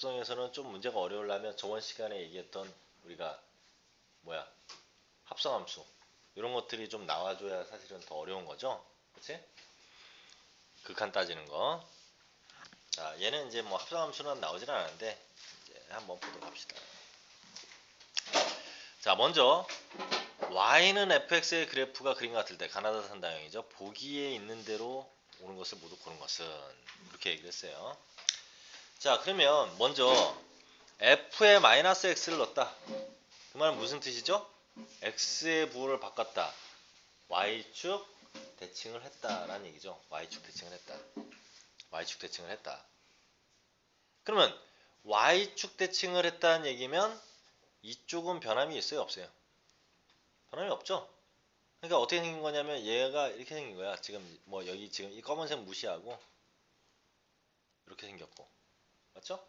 합성에서는 좀 문제가 어려우려면 저번 시간에 얘기했던 우리가 뭐야 합성함수 이런 것들이 좀 나와줘야 사실은 더 어려운 거죠. 그치? 극한 따지는 거. 자, 얘는 이제 뭐 합성함수는 나오진 않았는데 이제 한번 보도록 합시다. 자, 먼저 y는 fx의 그래프가 그림 같을 때 가나다 산다형이죠. 보기에 있는 대로 오는 것을 모두 고른 것은 이렇게 얘기를 했어요. 자, 그러면 먼저 f에 마이너스 x를 넣었다. 그 말은 무슨 뜻이죠? x의 부호를 바꿨다. y축 대칭을 했다라는 얘기죠. y축 대칭을 했다. y축 대칭을 했다. 그러면 y축 대칭을 했다는 얘기면 이쪽은 변함이 있어요? 없어요? 변함이 없죠? 그러니까 어떻게 생긴 거냐면 얘가 이렇게 생긴 거야. 지금 뭐 여기 지금 이 검은색 무시하고 이렇게 생겼고. 맞죠?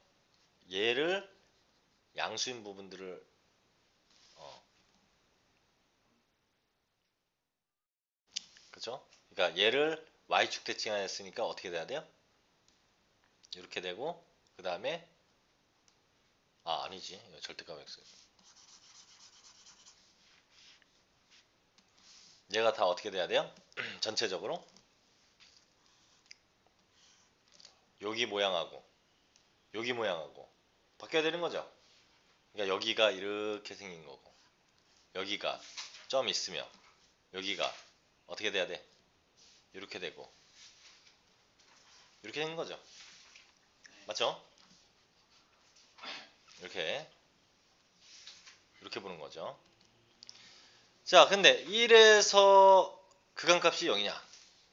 얘를 양수인 부분들을 그죠? 그러니까 얘를 y축 대칭하였으니까 어떻게 돼야 돼요? 이렇게 되고 그 다음에 아니지. 이거 절대값 x. 얘가 다 어떻게 돼야 돼요? 전체적으로 여기 모양하고 여기 모양하고 바뀌어야 되는 거죠. 그러니까 여기가 이렇게 생긴 거고 여기가 점 있으며 여기가 어떻게 돼야 돼? 이렇게 되고 이렇게 생긴 거죠. 맞죠? 이렇게 보는 거죠. 자, 근데 1에서 극한값이 0이냐?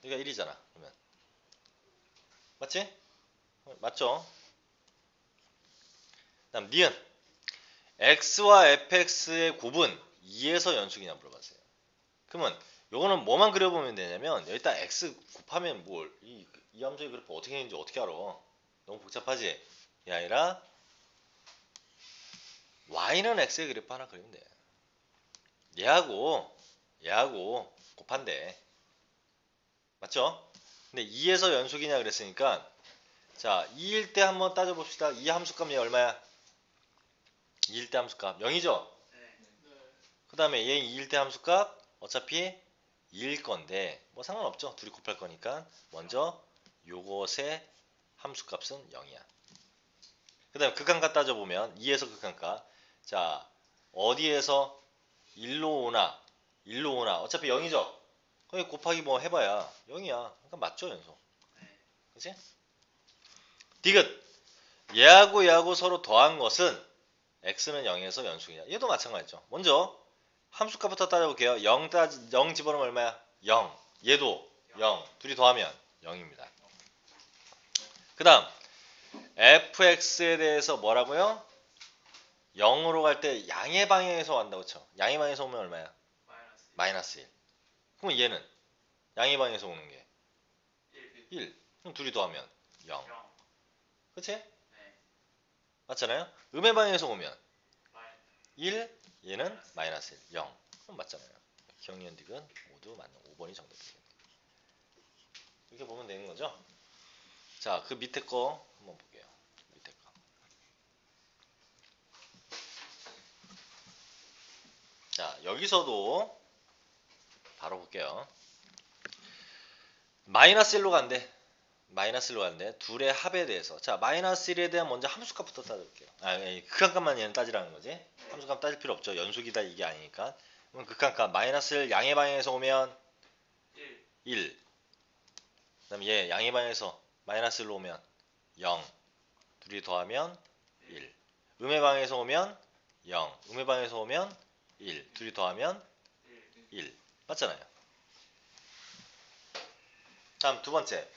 그러니까 1이잖아. 그러면 맞지? 맞죠? 다음 니은 x와 fx의 곱은 2에서 연속이냐 물어봤어요. 그러면 요거는 뭐만 그려보면 되냐면 여기다 x 곱하면 뭘 이 함수의 그래프 어떻게 되는지 어떻게 알아? 너무 복잡하지? 이 아니라 y는 x의 그래프 하나 그리면 돼. 얘하고 곱한대. 맞죠? 근데 2에서 연속이냐 그랬으니까 자 2일 때 한번 따져봅시다. 이 함수값이 얼마야? 2일 때 함수값 0이죠? 그 다음에 얘 2일 때 함수값 어차피 2일 건데 뭐 상관없죠. 둘이 곱할 거니까 먼저 요것의 함수값은 0이야. 그 다음에 극한값 따져보면 2에서 극한값 자 어디에서 1로 오나 어차피 0이죠? 거기 곱하기 뭐 해봐야 0이야. 그러니까 맞죠 연속. 그치? 디귿 얘하고 서로 더한 것은 x는 0에서 연속이냐. 얘도 마찬가지죠. 먼저 함수값부터 따져볼게요. 0 집어넣으면 얼마야? 0. 얘도 0. 둘이 더하면 0입니다. 그 다음 fx에 대해서 뭐라고요? 0으로 갈 때 양의 방향에서 간다고 쳐. 양의 방향에서 오면 얼마야? 마이너스 1. 그럼 얘는 양의 방향에서 오는 게 1. 그럼 둘이 더하면 0. 그치? 맞잖아요? 음의 방향에서 오면 1. 얘는 마이너스 1. 0. 그럼 맞잖아요. 기억니은 딕은 모두 맞는 5번이 정답이에요. 이렇게 보면 되는 거죠? 자, 그 밑에 거 한번 볼게요. 밑에 거. 자, 여기서도 바로 볼게요. 마이너스 1로 간대. 마이너스 1로 간대. 둘의 합에 대해서. 자, 마이너스 1에 대한 먼저 함수값부터 따져볼게요. 극한값만 얘는 따지라는 거지. 함수값 따질 필요 없죠. 연속이다 이게 아니니까. 그럼 극한값 마이너스 1 양의 방향에서 오면 1. 그 다음에 얘 양의 방향에서 마이너스 1로 오면 0. 둘이 더하면 1. 음의 방향에서 오면 0. 음의 방향에서 오면 1. 둘이 더하면 1. 맞잖아요. 다음 두 번째.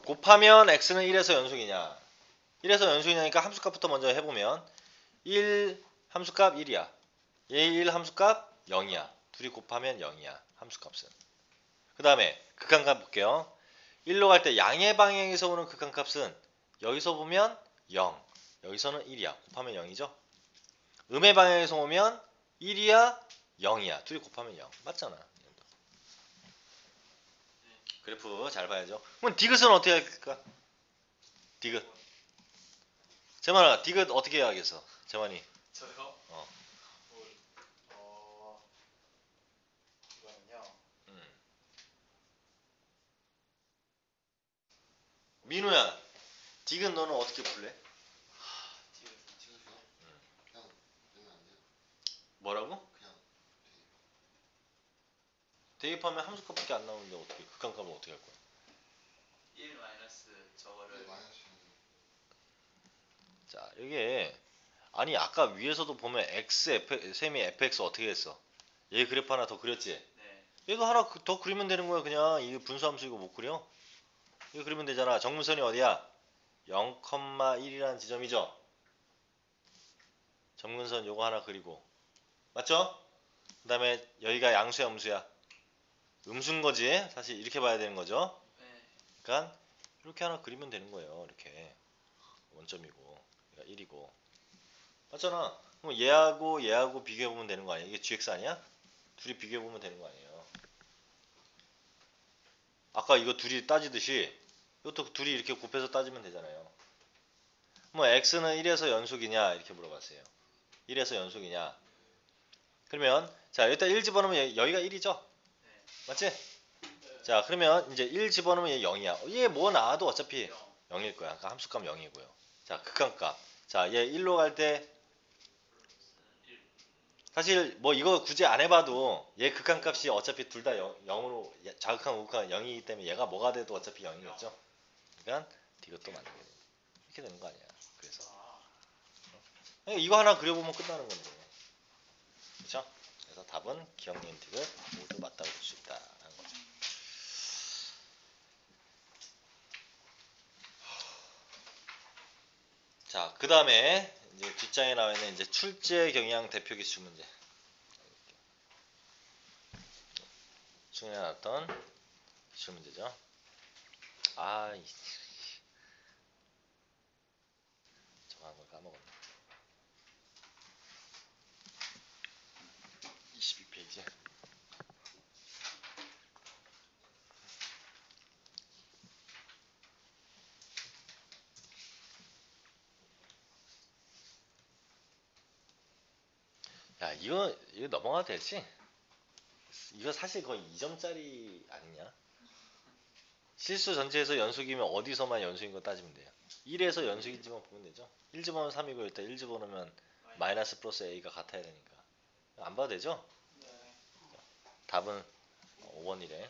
곱하면 x는 1에서 연속이냐. 1에서 연속이냐니까 함수값부터 먼저 해보면 1 함수값 1이야. 얘 1 함수값 0이야. 둘이 곱하면 0이야. 함수값은. 그 다음에 극한값 볼게요. 1로 갈 때 양의 방향에서 오는 극한값은 여기서 보면 0. 여기서는 1이야. 곱하면 0이죠. 음의 방향에서 오면 1이야 0이야. 둘이 곱하면 0. 맞잖아. 그래프 잘 봐야죠. 그럼 디귿은 어떻게 할까? 디귿. 재만아, 디귿 어떻게 해야겠어? 재만이. 저요? 어. 이거는요. 음. 민우야, 디귿 너는 어떻게 풀래? 찍으세요. 그냥 되면 안 돼요? 뭐라고? 그냥 대입하면 함수값밖에 안 나오는데 어떻게 극한값은 어떻게 할 거야? 1 마이너스 저거를 마이너스 자, 이게 아니 아까 위에서도 보면 x f 셈이 fx 어떻게 했어? 얘 그래프 하나 더 그렸지? 네. 얘가 하나 더 그리면 되는 거야. 그냥 이게 분수함수 이거 못 그려? 이거 그리면 되잖아. 정문선이 어디야? 0,1이라는 지점이죠. 정문선 요거 하나 그리고 맞죠? 그 다음에 여기가 양수야 음수야? 음수인 거지. 사실 이렇게 봐야 되는 거죠. 네. 그러니까 이렇게 하나 그리면 되는 거예요. 이렇게 원점이고 얘가 1이고 맞잖아. 그럼 얘하고 비교해보면 되는 거 아니야? 이게 gx 아니야? 둘이 비교해보면 되는 거 아니에요? 아까 이거 둘이 따지듯이 이것도 둘이 이렇게 곱해서 따지면 되잖아요. 뭐 x는 1에서 연속이냐 이렇게 물어봤어요. 1에서 연속이냐. 그러면 자 일단 1 집어넣으면 여기가 1이죠? 네. 맞지? 자 그러면 이제 1 집어넣으면 얘 0이야. 얘 뭐 나와도 어차피 0. 0일 거야. 그러니까 함수값 0이고요. 자 극한값. 자 얘 1로 갈 때 1. 사실 뭐 이거 굳이 안 해봐도 얘 극한값이 어차피 둘 다 0으로 자극한 우극한 0이기 때문에 얘가 뭐가 돼도 어차피 0이겠죠? 그러니까 이것도 맞는 거예요. 이렇게 되는 거 아니야. 그래서 이거 하나 그려보면 끝나는 건데. 그렇죠? 그래서 답은 기억니은 틱을 모두 맞다고 볼 수 있다라는 거죠. 자, 그 다음에 이제 뒷장에 나와 있는 이제 출제 경향 대표 기출 문제. 중에 나왔던 기출 문제죠. 아, 저거 한 걸 까먹었네. 22페이지. 야, 이거 넘어가도 되지? 이거 사실 거의 2점짜리 아니냐? 실수 전체에서 연속이면 어디서만 연속인 거 따지면 돼요. 1에서 연속인지만 보면 되죠. 1 집어넣으면 3이고 일단 1 집어넣으면 마이너스 플러스 a가 같아야 되니까. 안 봐도 되죠? 네. 답은 5번이래.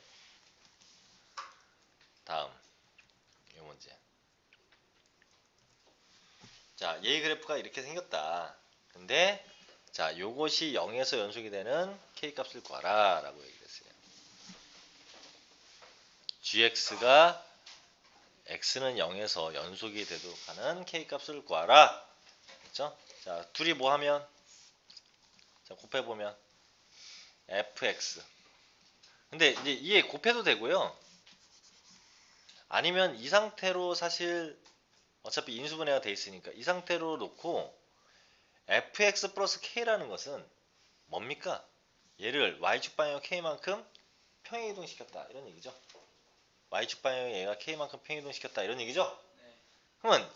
다음 이 문제. 자, 얘의 그래프가 이렇게 생겼다. 근데 자, 요것이 0에서 연속이 되는 k값을 구하라 라고 얘기를 했어요. gx가 x는 0에서 연속이 되도록 하는 k값을 구하라. 그렇죠? 자, 둘이 뭐 하면 자, 곱해보면 fx. 근데 이제 이게 곱해도 되고요. 아니면 이 상태로 사실 어차피 인수분해가 돼 있으니까 이 상태로 놓고 fx 플러스 k라는 것은 뭡니까? 얘를 y축 방향 k만큼 평행이동시켰다 이런 얘기죠. y축 방향 얘가 k만큼 평행이동시켰다 이런 얘기죠. 네. 그러면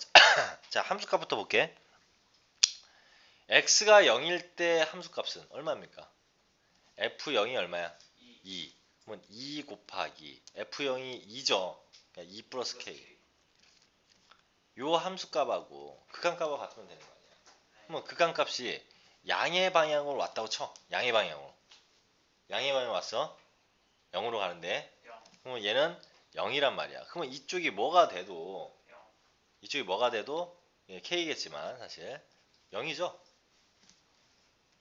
자 함수값부터 볼게. x가 0일 때 함수값은 얼마입니까? f0이 얼마야? 2. 그러면 2 곱하기 f0이 2죠. 그러니까 2 플러스 k. 요 함수값하고 극한값하고 같으면 되는 거 아니야. 그러면 극한값이 양의 방향으로 왔다고 쳐. 양의 방향으로. 양의 방향으로 왔어. 0으로 가는데. 0. 그러면 얘는 0이란 말이야. 그러면 이쪽이 뭐가 돼도 0. 이쪽이 뭐가 돼도 k겠지만 사실 0이죠.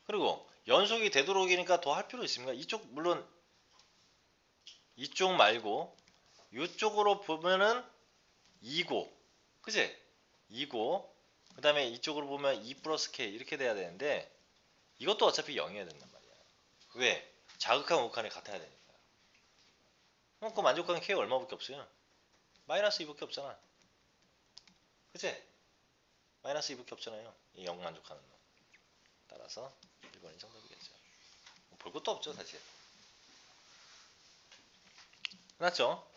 그리고 연속이 되도록이니까 더 할 필요 있습니까? 이쪽 물론 이쪽 말고 이쪽으로 보면은 2고 그치? 2고 그 다음에 이쪽으로 보면 2 플러스 k 이렇게 돼야 되는데 이것도 어차피 0이어야 된단 말이야. 왜? 자극한 우극한이 같아야 되니까. 그럼 그 만족하는 k가 얼마밖에 없어요? 마이너스 2밖에 없잖아. 그치? 마이너스 2밖에 없잖아요. 이 0 만족하는 거. 따라서 1번이 정답이겠죠. 볼 것도 없죠 사실. 끝났죠?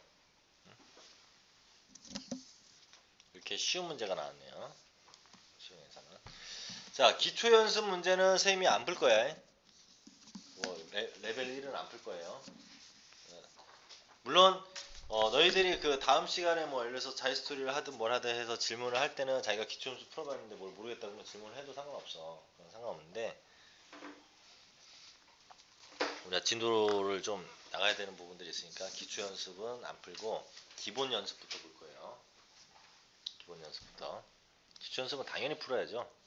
이렇게 쉬운 문제가 나왔네요. 자, 기초 연습 문제는 선생님이 안 풀 거야. 뭐 레벨 1은 안 풀 거예요. 물론 너희들이 그 다음 시간에 뭐 예를 들어서 자유스토리를 하든 뭘 하든 해서 질문을 할 때는 자기가 기초 연습 풀어봤는데 뭘 모르겠다 그러면 질문을 해도 상관없어. 그건 상관없는데 우리가 진도를 좀 나가야 되는 부분들이 있으니까 기초 연습은 안 풀고 기본 연습부터 볼 거예요. 기본 연습부터. 기초 연습은 당연히 풀어야죠.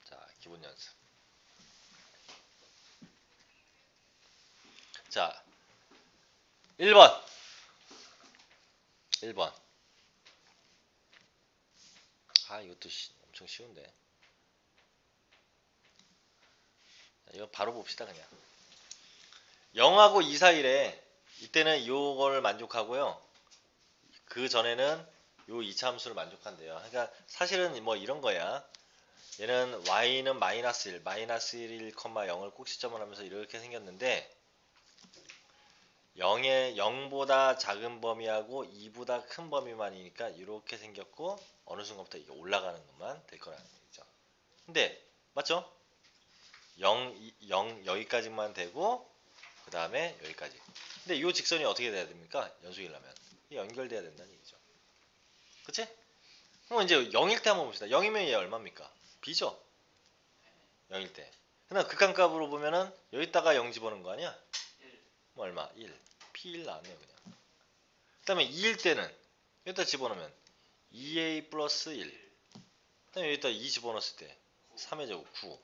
자, 기본 연습. 자, 1번. 1번. 아, 이것도 엄청 쉬운데. 자, 이거 바로 봅시다, 그냥. 0하고 2 사이래. 이때는 이거를 만족하고요. 그 전에는 요 2차 함수를 만족한대요. 그러니까 사실은 뭐 이런 거야. 얘는 y는 마이너스 1, 마이너스 1, 0을 꼭 시점을 하면서 이렇게 생겼는데 0보다 작은 범위하고 2보다 큰 범위만이니까 이렇게 생겼고 어느 순간부터 이게 올라가는 것만 될 거라는 얘기죠. 근데 맞죠? 0 여기까지만 되고 그 다음에 여기까지. 근데 이 직선이 어떻게 돼야 됩니까? 연속이려면 연결돼야 된다는 얘기죠. 그치? 그럼 이제 0일 때 한번 봅시다. 0이면 얘 얼마입니까? b죠? 0일 때. 그냥 극한값으로 보면은 여기다가 0 집어넣은 거 아니야? 1. 뭐 얼마? 1. p1 나왔네요 그냥. 그 다음에 2일 때는 여기다 집어넣으면 2a 플러스 1. 그 다음에 여기다 2 집어넣었을 때 3의 제곱 9.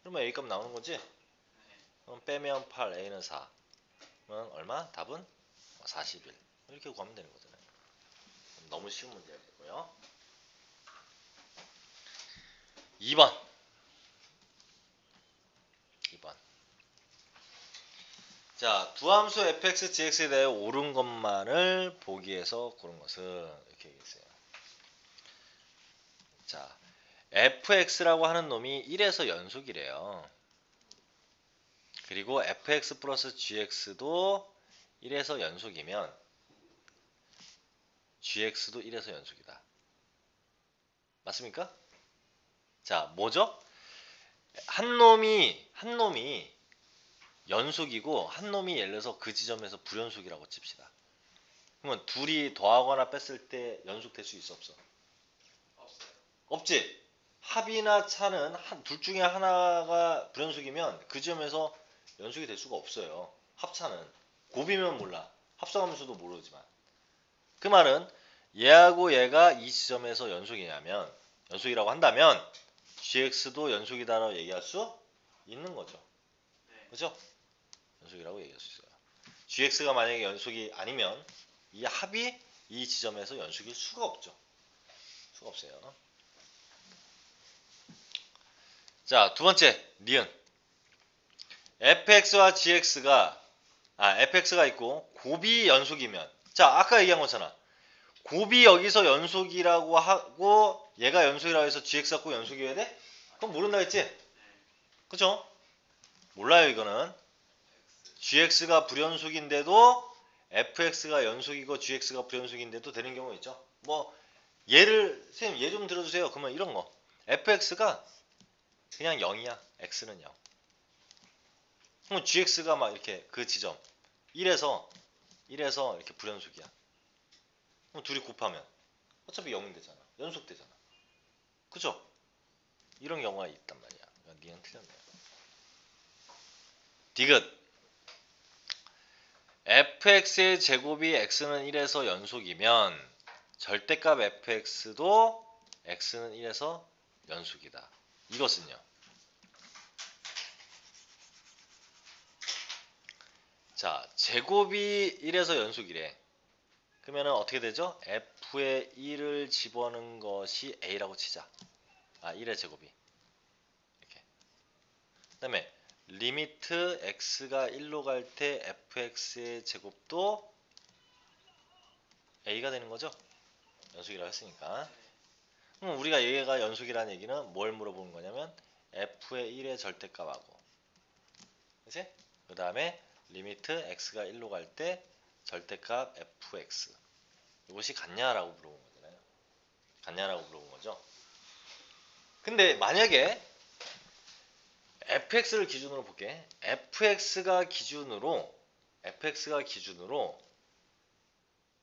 그러면 a 값 나오는 거지? 네. 그럼 빼면 8, a는 4. 그러면 얼마? 답은 41. 이렇게 구하면 되는 거잖아요. 너무 쉬운 문제였고요. 2번. 2번. 자, 두함수 fx, gx에 대해 옳은 것만을 보기 위해서 고른 것은 이렇게 얘기했어요. 자, fx라고 하는 놈이 1에서 연속이래요. 그리고 fx 플러스 gx도 1에서 연속이면 gx도 1에서 연속이다. 맞습니까? 자, 뭐죠? 한 놈이 연속이고 한 놈이 예를 들어서 그 지점에서 불연속이라고 칩시다. 그러면 둘이 더하거나 뺐을 때 연속될 수 있어 없어? 없어요. 없지. 합이나 차는 둘 중에 하나가 불연속이면 그 지점에서 연속이 될 수가 없어요. 합차는 곱이면 몰라. 합성함수도 모르지만 그 말은 얘하고 얘가 이 지점에서 연속이냐면 연속이라고 한다면 gx도 연속이다라고 얘기할 수 있는 거죠. 네. 그죠? 연속이라고 얘기할 수 있어요. gx가 만약에 연속이 아니면 이 합이 이 지점에서 연속일 수가 없죠. 수가 없어요. 자, 두 번째, 니은. fx와 fx가 있고 곱이 연속이면 자, 아까 얘기한 거잖아. 곱이 여기서 연속이라고 하고 얘가 연속이라고 해서 gx가 꼭 연속이어야 돼? 그럼 모른다 했지? 네. 그쵸? 몰라요 이거는. X. gx가 불연속인데도 fx가 연속이고 gx가 불연속인데도 되는 경우 있죠. 뭐 선생님 얘 좀 들어주세요. 그러면 이런 거 fx가 그냥 0이야. x는 0. 그럼 gx가 막 이렇게 그 지점 1에서 이렇게 불연속이야. 그럼 둘이 곱하면 어차피 0이 되잖아. 연속되잖아. 그죠? 이런 경우가 있단 말이야. 니은 틀렸네요. 디귿. fx의 제곱이 x는 1에서 연속이면 절대값 fx도 x는 1에서 연속이다. 이것은요. 자, 제곱이 1에서 연속이래. 그러면 어떻게 되죠? f의 1을 집어넣은 것이 a라고 치자. 1의 제곱이. 이렇게. 그 다음에 리미트 x가 1로 갈 때 fx의 제곱도 a가 되는 거죠? 연속이라고 했으니까. 그럼 우리가 얘가 연속이라는 얘기는 뭘 물어보는 거냐면 f의 1의 절대값하고 그치? 그 다음에 리미트 x가 1로 갈 때 절대값 fx 이것이 같냐라고 물어본 거잖아요. 같냐라고 물어본 거죠. 근데 만약에 fx를 기준으로 볼게. fx가 기준으로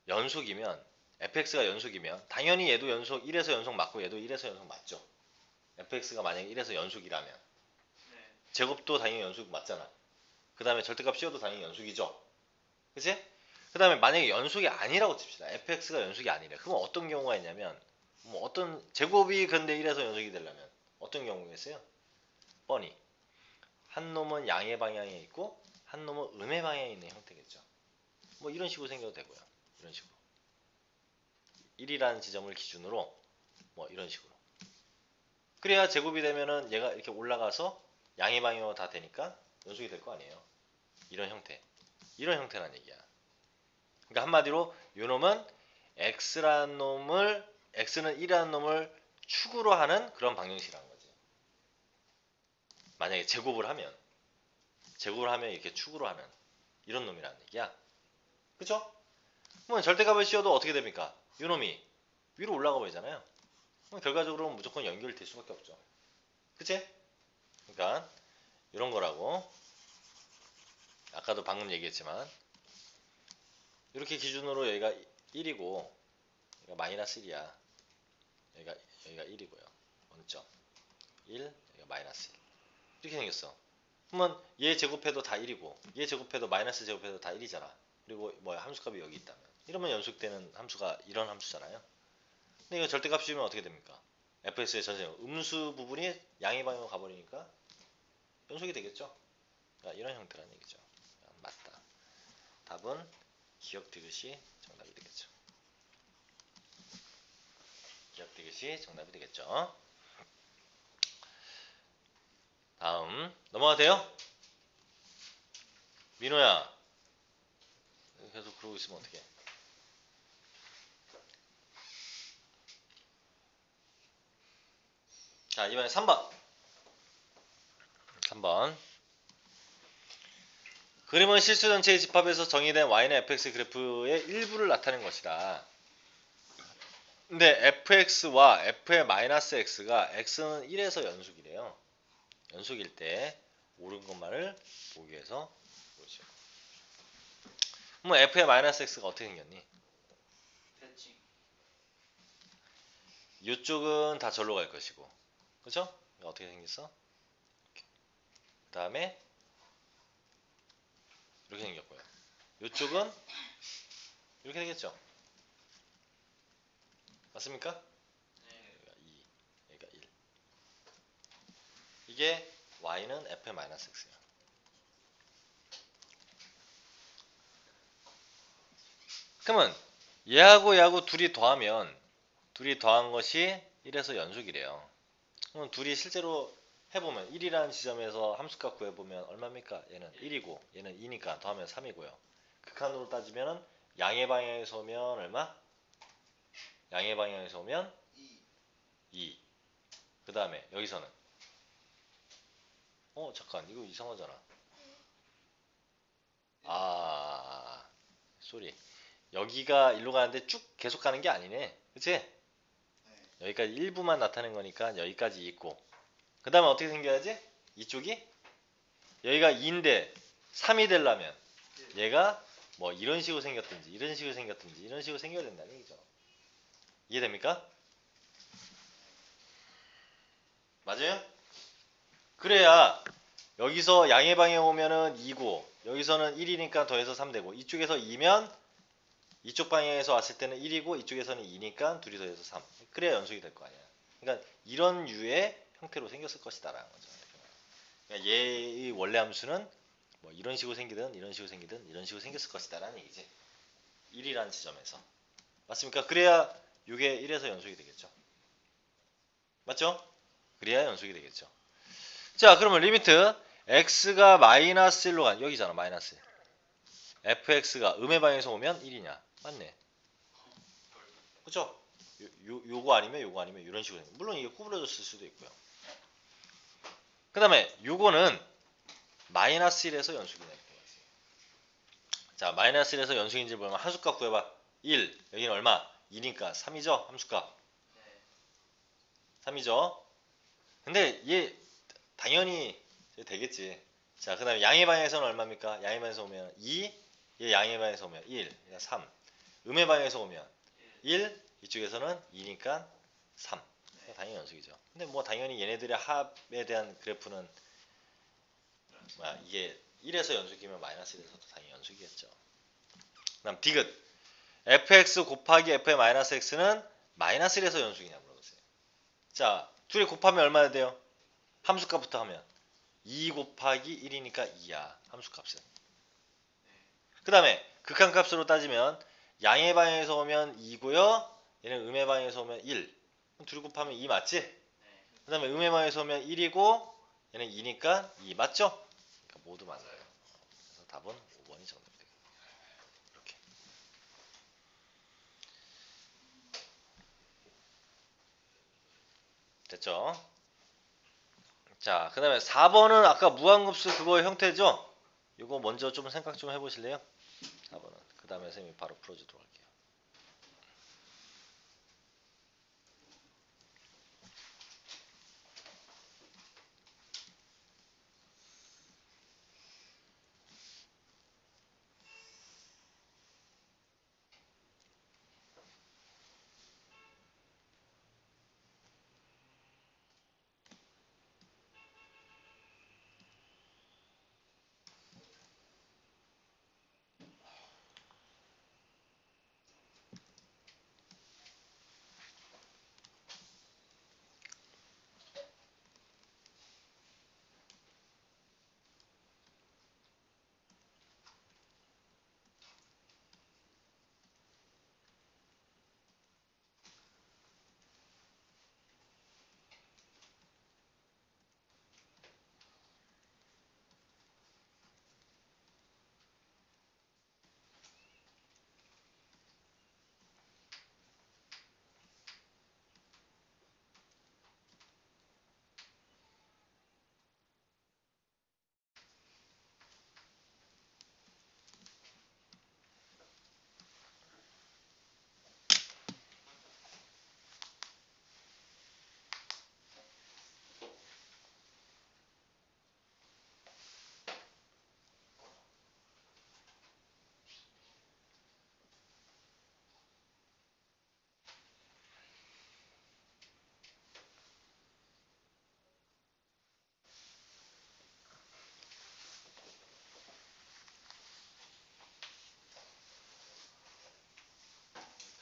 연속이면 fx가 연속이면 당연히 얘도 연속 1에서 연속 맞고 얘도 1에서 연속 맞죠. fx가 만약에 1에서 연속이라면 네. 제곱도 당연히 연속 맞잖아. 그 다음에 절대값 씌워도 당연히 연속이죠. 그치? 그 다음에 만약에 연속이 아니라고 칩시다. fx가 연속이 아니래. 그럼 어떤 경우가 있냐면 뭐 어떤 제곱이 근데 1에서 연속이 되려면 어떤 경우겠어요? 뻔히 한 놈은 양의 방향에 있고 한 놈은 음의 방향에 있는 형태겠죠. 뭐 이런 식으로 생겨도 되고요. 이런 식으로 1이라는 지점을 기준으로 뭐 이런 식으로 그래야 제곱이 되면은 얘가 이렇게 올라가서 양의 방향으로 다 되니까 연속이 될 거 아니에요. 이런 형태란 얘기야. 그러니까 한마디로 요 놈은 x는 1이라는 놈을 축으로 하는 그런 방정식이라는 거지. 만약에 제곱을 하면 이렇게 축으로 하는 이런 놈이라는 얘기야. 그쵸? 그러면 절대값을 씌워도 어떻게 됩니까? 요 놈이 위로 올라가 버리잖아요. 그럼 결과적으로 무조건 연결될 수밖에 없죠. 그치? 그러니까 이런 거라고 아까도 방금 얘기했지만 이렇게 기준으로 여기가 1이고 여기가 마이너스 1이야. 여기가 1이고요. 원점 1, 여기가 마이너스 1. 이렇게 생겼어. 그러면 얘 제곱해도 다 1이고 얘 제곱해도 마이너스 제곱해도 다 1이잖아. 그리고 뭐 함수값이 여기 있다면 이러면 연속되는 함수가 이런 함수잖아요. 근데 이거 절대값 씌우면 어떻게 됩니까? fx의 전체 음수 부분이 양의 방향으로 가버리니까 연속이 되겠죠. 그러니까 이런 형태라는 얘기죠. 맞다. 답은 기억되듯이 정답이 되겠죠. 기억되듯이 정답이 되겠죠. 다음 넘어가도 돼요? 민호야 계속 그러고 있으면 어떡해. 자 이번에 3번 그림은 실수 전체의 집합에서 정의된 y는 fx 그래프의 일부를 나타낸 것이다. 근데 fx와 f의 마이너스 x가 x는 1에서 연속이래요. 연속일 때 옳은 것만을 보기 위해서 보죠. 그럼 f의 마이너스 x가 어떻게 생겼니? 대칭. 이쪽은 다 절로 갈 것이고 그쵸? 어떻게 생겼어? 그 다음에 이렇게 생겼고요. 이쪽은 이렇게 되겠죠? 맞습니까? 네. 여기가 2, 여기가 1. 이게 y는 f의 마이너스 x예요. 그러면 얘하고 둘이 더한 것이 1에서 연속이래요. 그럼 둘이 실제로 해보면 1이라는 지점에서 함수값 구해보면 얼마입니까? 얘는 1이고 얘는 2니까 더하면 3이고요. 극한으로 따지면 양의 방향에서 오면 얼마? 양의 방향에서 오면 2. 그 다음에 여기서는 잠깐 이거 이상하잖아. 쏘리. 여기가 일로 가는데 쭉 계속 가는 게 아니네. 그치? 여기까지 일부만 나타낸 거니까 여기까지 있고 그 다음에 어떻게 생겨야지? 이쪽이 여기가 2인데 3이 되려면 얘가 뭐 이런 식으로 생겼든지 이런 식으로 생겨야 된다는 얘기죠. 이해됩니까? 맞아요? 그래야 여기서 양의 방에 오면은 2고 여기서는 1이니까 더해서 3 되고 이쪽에서 2면 이쪽 방향에서 왔을 때는 1이고 이쪽에서는 2니까 둘이 더해서 3. 그래야 연속이 될 거 아니야. 그러니까 이런 유의 형태로 생겼을 것이다라는 거죠. 그러니까 얘의 원래 함수는 뭐 이런 식으로 생기든 이런 식으로 생기든 이런 식으로 생겼을 것이다라는 얘기지. 1이라는 지점에서. 맞습니까? 그래야 이게 1에서 연속이 되겠죠. 맞죠? 그래야 연속이 되겠죠. 자, 그러면 리미트 x가 마이너스 1로 간 여기잖아. 마이너스 1. fx가 음의 방향에서 오면 1이냐? 맞네. 그죠? 요거 아니면 이런 식으로. 물론 이게 구부러졌을 수도 있고요. 그 다음에 요거는 마이너스 1에서 연속이네. 자, 마이너스 1에서 연속인지 보면 함수값 구해봐. 1. 여기는 얼마? 2니까 3이죠? 함수값. 네. 3이죠? 근데 얘 당연히 되겠지. 자, 그 다음에 양의 방향에서는 얼마입니까? 양의 방향에서 오면 2, 얘 양의 방향에서 오면 1, 그러니까 3. 음의 방향에서 오면 1, 이쪽에서는 2니까 3. 당연히 연속이죠. 근데 뭐 당연히 얘네들의 합에 대한 그래프는 뭐야, 이게 1에서 연속이면 마이너스 1에서도 당연히 연속이겠죠. 그 다음 디귿. fx 곱하기 f의 마이너스 x는 마이너스 1에서 연속이냐 물어보세요. 자, 둘이 곱하면 얼마나 돼요? 함수값부터 하면 2 곱하기 1이니까 2야. 함수값은. 그 다음에 극한값으로 따지면 양의 방향에서 오면 2고요. 얘는 음의 방향에서 오면 1. 둘이 곱하면 2 맞지? 그 다음에 음의 방향에서 오면 1이고 얘는 2니까 2 맞죠? 그러니까 모두 맞아요. 그래서 답은 5번이 정답입니다. 이렇게. 됐죠? 자, 그 다음에 4번은 아까 무한급수 그거의 형태죠? 이거 먼저 좀 생각 좀 해보실래요? 4번은. 그 다음에 선생님이 바로 풀어주도록 할게요.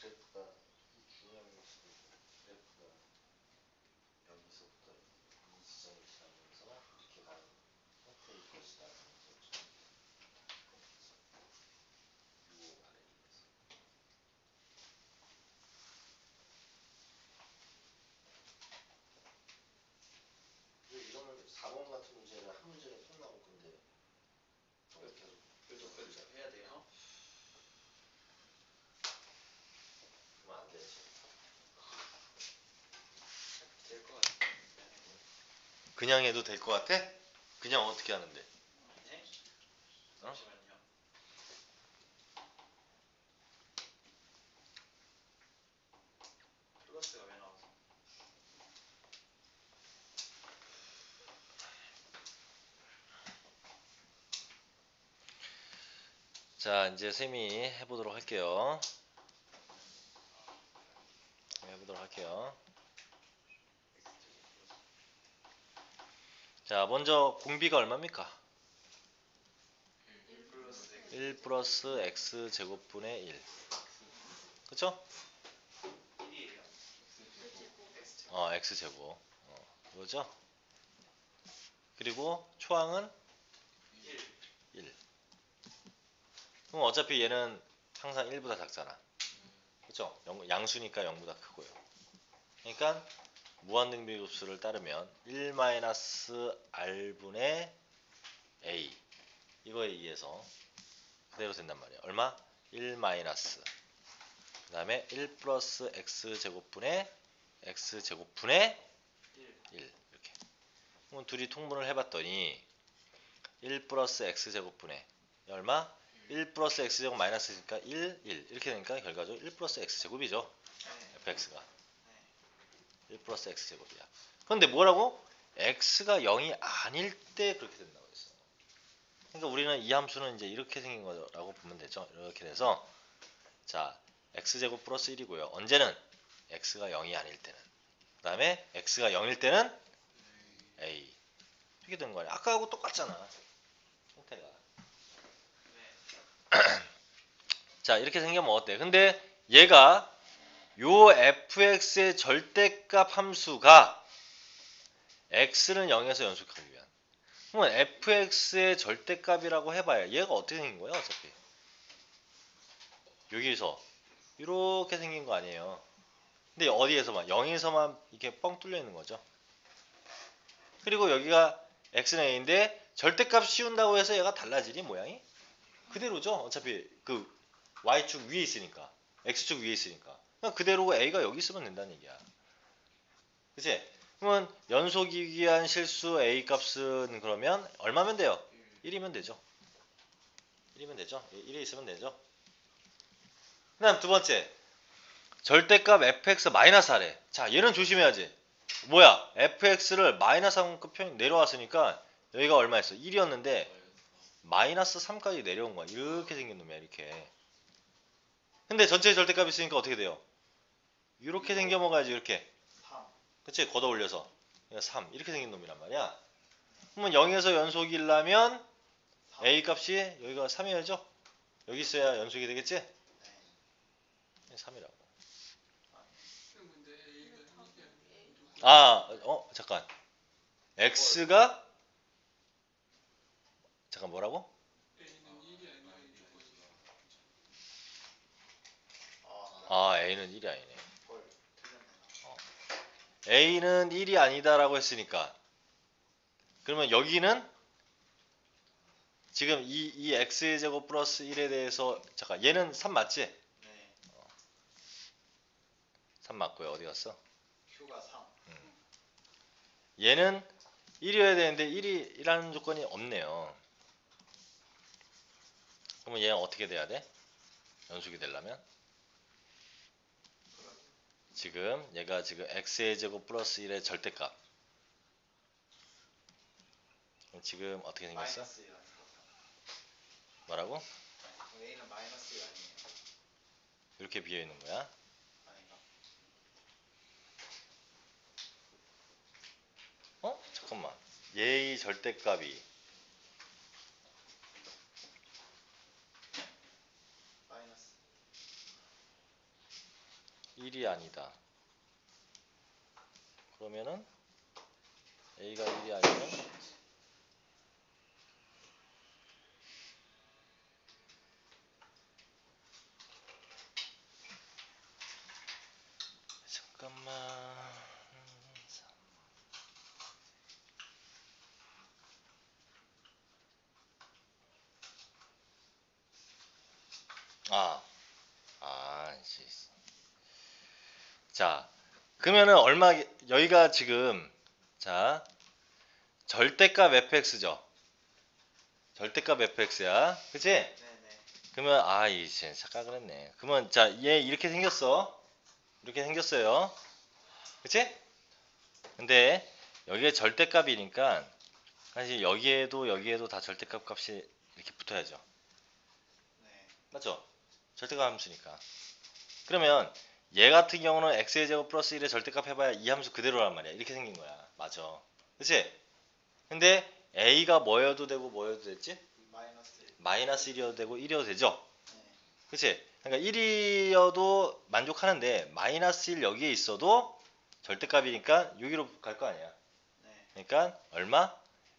그래프가 중요한 것으로 그래프가 여기서부터 이 지점을 지나면서 이렇게 가는 형태일 것이다. 이런 4번 같은 문제는 한 문제가 꼭 나올 건데 계속 그것도 해야 돼요. 그러면 안 되지. 될 것 같아요. 그냥 해도 될 것 같아? 그냥 어떻게 하는데? 네? 어? 잠시만요. 플러스가 왜 나와서? 자, 이제 쌤이 해보도록 할게요. 자, 먼저 공비가 얼마입니까? 1 플러스 1 플러스 x 제곱분의 1. 그쵸? 1이에요. x 제곱. 그거죠? 그리고 초항은 1. 1. 그럼 어차피 얘는 항상 1보다 작잖아. 그쵸? 양수니까 0보다 크고요. 그러니까 무한등비급수를 따르면 1-r분의 a 이거에 의해서 그대로 된단 말이야. 얼마? 1 마이너스 그 다음에 1 플러스 x제곱분의 x제곱분의 1 이렇게. 그럼 둘이 통분을 해봤더니 1 플러스 x제곱분의 얼마? 1 플러스 x제곱 마이너스니까 1, 1 이렇게 되니까 결과적으로 1 플러스 x제곱이죠. 네. fx가 네. 1 플러스 x제곱이야. 그런데 뭐라고? x가 0이 아닐 때 그렇게 된다고 했어. 그러니까 우리는 이 함수는 이제 이렇게 생긴 거라고 보면 되죠. 이렇게 돼서 자 x제곱 플러스 1이고요. 언제는? x가 0이 아닐 때는. 그 다음에 x가 0일 때는 a 이렇게 된 거야. 아까하고 똑같잖아. 형태가. 네. 자 이렇게 생기면 어때? 근데 얘가 요 fx의 절대값 함수가 x는 0에서 연속하기 위한. 그러면 fx의 절대값이라고 해봐야 얘가 어떻게 생긴 거야 어차피. 여기서 이렇게 생긴 거 아니에요. 근데 어디에서만 0에서만 이렇게 뻥 뚫려 있는 거죠. 그리고 여기가 x는 a인데 절대값 씌운다고 해서 얘가 달라지니 모양이? 그대로죠. 어차피 그 y축 위에 있으니까 x축 위에 있으니까 그냥 그대로 a가 여기 있으면 된다는 얘기야. 그치? 그러면 연속이기한 실수 a 값은 그러면 얼마면 돼요? 1이면 되죠. 1이면 되죠. 1에 있으면 되죠. 그 다음 두 번째 절대값 fx 마이너스 아래. 자 얘는 조심해야지. 뭐야 fx를 마이너스 3급 표현 내려왔으니까 여기가 얼마였어? 1이었는데 마이너스 3까지 내려온 거야. 이렇게 생긴 놈이야 이렇게. 근데 전체 절대값이 있으니까 어떻게 돼요? 이렇게 생겨 먹어야지 이렇게. 3. 그치? 걷어 올려서 3 이렇게 생긴 놈이란 말이야. 그러면 0에서 연속이려면 3. a 값이 여기가 3이어야죠? 여기 있어야 연속이 되겠지? 네. 3이라고. 근데 A가 이게 아니고 잠깐. x가 잠깐 뭐라고? A는 1이 아니라 무조건 a는 1이 아니네. 헐. 틀렸네. a는 1이 아니다라고 했으니까 그러면 여기는 지금 이 x의 제곱 플러스 1에 대해서 잠깐 얘는 3 맞지? 네. 3 맞고요. 어디 갔어? Q가 3. 얘는 1이어야 되는데 1이라는 조건이 없네요. 그러면 얘는 어떻게 돼야 돼? 연속이 되려면? 지금 얘가 지금 x의 제곱 플러스 1의 절대값. 지금 어떻게 생겼어? 마이너스 1 아니고. 뭐라고? A는 마이너스 1 아니에요. 이렇게 비어 있는 거야. 아닌가? 잠깐만. 얘의 절대값이 마이너스. 1이 아니다. 그러면은 a가 1이 아니면 잠깐만. 이제. 자, 그러면은 얼마 여기가 지금 자 절대값 fx죠. 절대값 fx야, 그치? 네네. 그러면 이제 착각을 했네. 그러면 자 얘 이렇게 생겼어. 이렇게 생겼어요. 그치? 근데 여기에 절대값이니까 사실 여기에도 다 절대값 값이 이렇게 붙어야죠. 네. 맞죠? 절대값 함수니까. 그러면 얘 같은 경우는 x의 제곱 플러스 1의 절대값 해봐야 이 함수 그대로란 말이야. 이렇게 생긴 거야. 맞아. 그치? 근데 a가 뭐여도 되고 뭐여도 됐지? 마이너스 1. 마이너스 1이어도 되고 1이어도 되죠? 네. 그치? 그러니까 1이어도 만족하는데 마이너스 1 여기에 있어도 절대값이니까 여기로 갈 거 아니야. 네. 그러니까 얼마?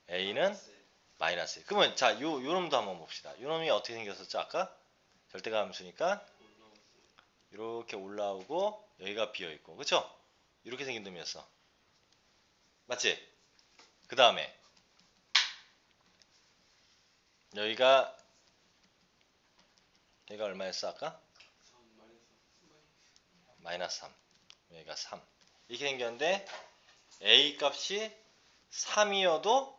a는 마이너스 1. 마이너스 1. 그러면 자, 요 놈도 한번 봅시다. 요 놈이 어떻게 생겼었죠? 아까? 절대값 함수니까 이렇게 올라오고 여기가 비어 있고. 그쵸? 이렇게 생긴 놈이었어. 맞지? 그 다음에 여기가 얼마였어 아까? 마이너스 3. 여기가 3. 이렇게 생겼는데 a 값이 3이어도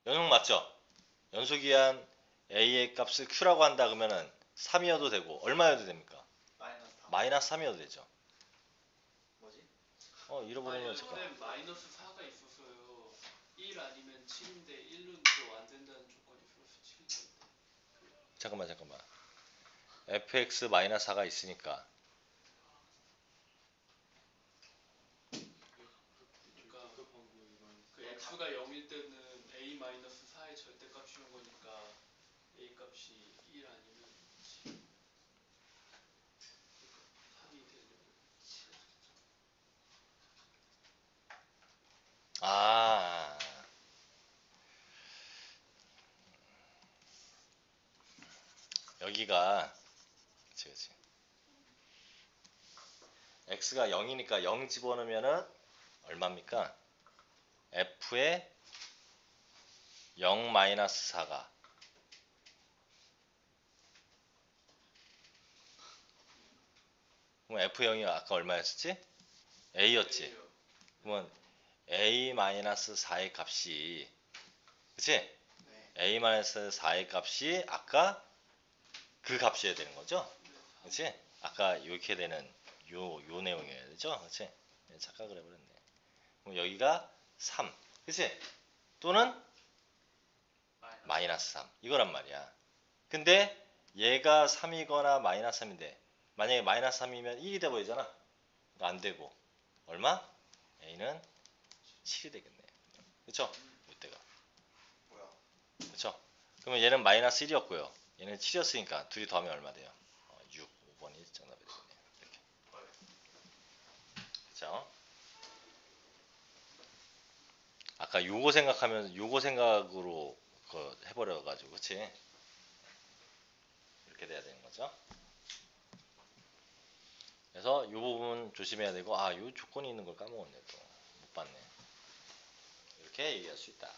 연속 맞죠? 연속이한 a의 값을 q라고 한다 그러면은 3이어도 되고 얼마여도 됩니까? 마이너스 3. 마이너스 3이어도 되죠. 뭐지? 잃어버리면 아니, 잠깐. 근데 마이너스 4가 있어서요. 1 아니면 7인데 1은 또 안 된다는 조건이 플러스 7이 된대. 잠깐만. fx 마이너스 4가 있으니까 그러니까 그 x가 0일 때는 a 마이너스 4의 절대값이온 거니까 a 값이 1 아니면 7. 3이 되려면 아 여기가 그치. x가 0이니까 0 집어넣으면은 얼마입니까? f에 0 마이너스 4가 그럼 f0이 아까 얼마였었지? a였지. A요. 그러면 a 마이너스 4의 값이 그치? 네. a 마이너스 4의 값이 아까 그 값이어야 되는 거죠? 그치? 아까 이렇게 되는 요 내용이어야 되죠? 그치? 착각을 해버렸네. 그럼 여기가 3 그치? 또는 마이너스 3 이거란 말이야. 근데 얘가 3이거나 마이너스 3인데 만약에 마이너스 3이면 1이 돼 보이잖아. 그러니까 안 되고 얼마? a는 7이 되겠네. 그쵸? 이때가 뭐야? 그쵸? 그러면 얘는 마이너스 1이었고요. 얘는 7이었으니까 둘이 더하면 얼마 돼요? 6. 5번이 정답이 되겠네요. 이렇게. 그쵸? 아까 요거 생각하면 요거 생각으로 해버려가지고 그치? 이렇게 돼야 되는 거죠. 그래서 이 부분 조심해야 되고 요 조건이 있는 걸 까먹었네 또. 못 봤네. 이렇게 얘기할 수 있다.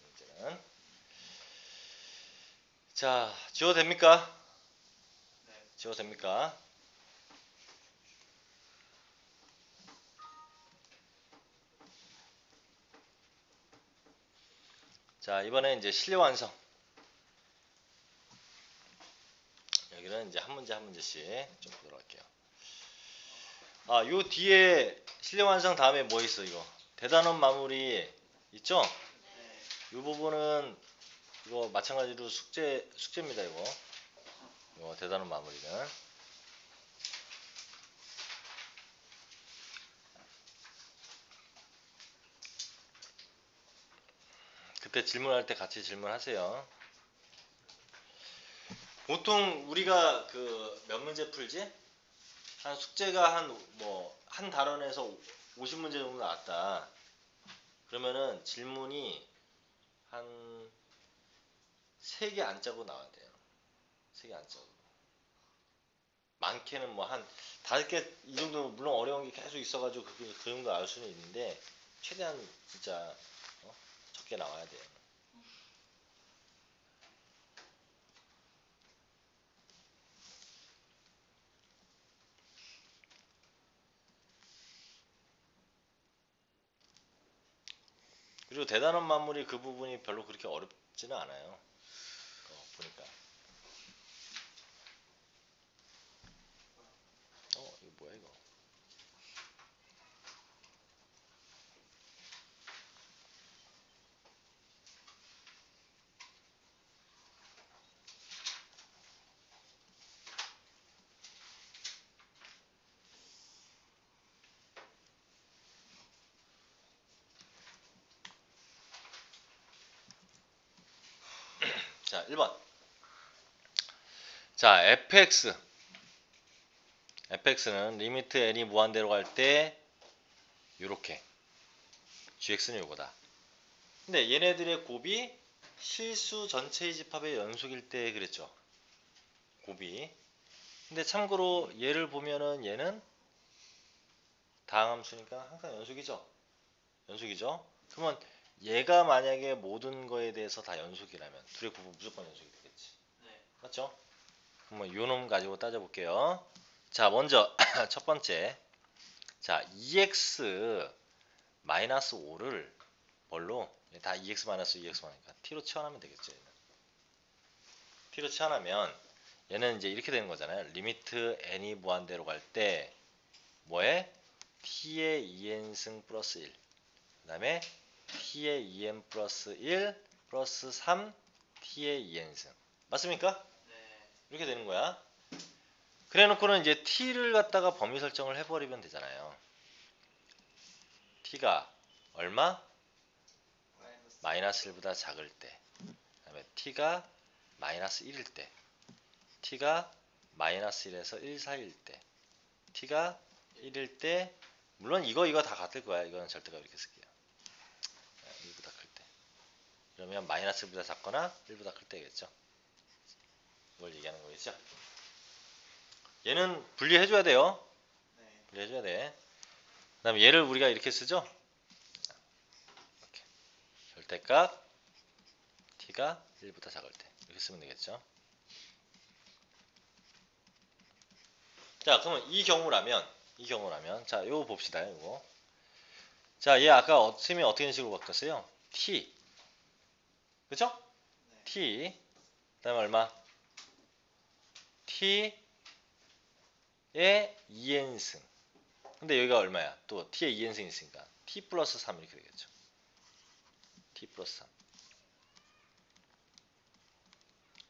문제는 자 지워도 됩니까? 네. 지워도 됩니까? 자 이번에 이제 실내 완성. 여기는 이제 한 문제 한 문제씩 좀 보도록 할게요. 요 뒤에 실내 완성 다음에 뭐 있어 이거? 대단원 마무리 있죠? 네. 이 부분은 이거 마찬가지로 숙제입니다 이거 대단원 마무리는 그때 질문할 때 같이 질문하세요. 보통 우리가 그 몇 문제 풀지? 한 숙제가 한 단원에서 50문제 정도 나왔다. 그러면은 질문이 한 3개 안 짜고 나와야 돼요. 3개 안 짜고. 많게는 뭐 한 5개 이 정도 물론 어려운 게 계속 있어가지고 그 정도 나올 수는 있는데 최대한 진짜 적게 나와야 돼요. 그리고 대단원 만물이 그 부분이 별로 그렇게 어렵지는 않아요. 보니까. 이거 뭐야 이거? 자, 1번. 자, fx는 리미트 n이 무한대로 갈 때 요렇게 gx는 요거다. 근데 얘네들의 곱이 실수 전체의 집합의 연속일 때 그랬죠. 곱이. 근데 참고로 얘를 보면은 얘는 다항함수니까 항상 연속이죠. 연속이죠. 그러면 얘가 만약에 모든 거에 대해서 다 연속이라면 둘의 곱은 무조건 연속이 되겠지. 네. 맞죠? 그러면 요 놈 가지고 따져볼게요. 자, 먼저 첫 번째. 자, 2x 마이너스 5를 뭘로? 다 2x 마이너스 2x 마니까 t로 치환하면 되겠죠. 얘는. t로 치환하면 얘는 이제 이렇게 되는 거잖아요. 리미트 n이 무한대로 갈 때 뭐에? t의 2n승 플러스 1. 그 다음에 t의 2n 플러스 1 플러스 3 t의 2n승. 맞습니까? 네. 이렇게 되는 거야. 그래 놓고는 이제 t를 갖다가 범위 설정을 해버리면 되잖아요. t가 얼마? 마이너스 1보다 작을 때. 그 다음에 t가 마이너스 1일 때. t가 마이너스 1에서 1 사이일 때. t가 1일 때. 물론 이거 다 같을 거야. 이거는 절대값 이렇게 쓸게요. 1보다 클 때. 그러면 마이너스 1보다 작거나 1보다 클 때겠죠. 이걸 얘기하는 거겠죠. 얘는 분리해줘야 돼요. 네. 분리해줘야 돼. 그 다음에 얘를 우리가 이렇게 쓰죠. 이렇게. 절대값 t가 1보다 작을 때. 이렇게 쓰면 되겠죠. 자, 그러면 이 경우라면 자, 요거 봅시다. 요거. 자, 얘 아까 셈이 어떻게 식으로 바뀌었어요? t. 그죠? 네. t. 그다음에 얼마? t의 2n승. 근데 여기가 얼마야? 또 t의 2n승이 있으니까 t 플러스 3 이렇게 되겠죠. t 플러스 3.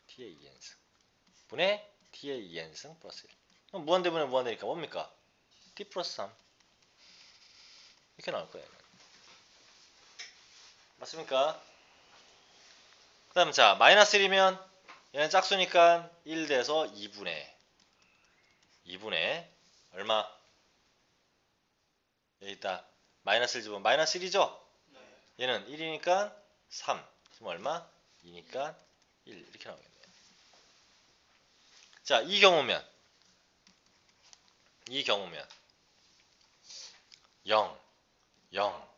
t의 2n승. 분의 t의 2n승 플러스 1. 그럼 무한대분의 무한대니까 뭡니까? t 플러스 3. 이렇게 나올 거예요. 맞습니까? 그 다음 자 마이너스 1이면 얘는 짝수니까 1 돼서 2분의 얼마? 여기 있다. 마이너스 1 집으면 마이너스 1이죠? 네. 얘는 1이니까 3. 지금 얼마? 2니까 1. 이렇게 나오겠네요. 자, 이 경우면 0, 0,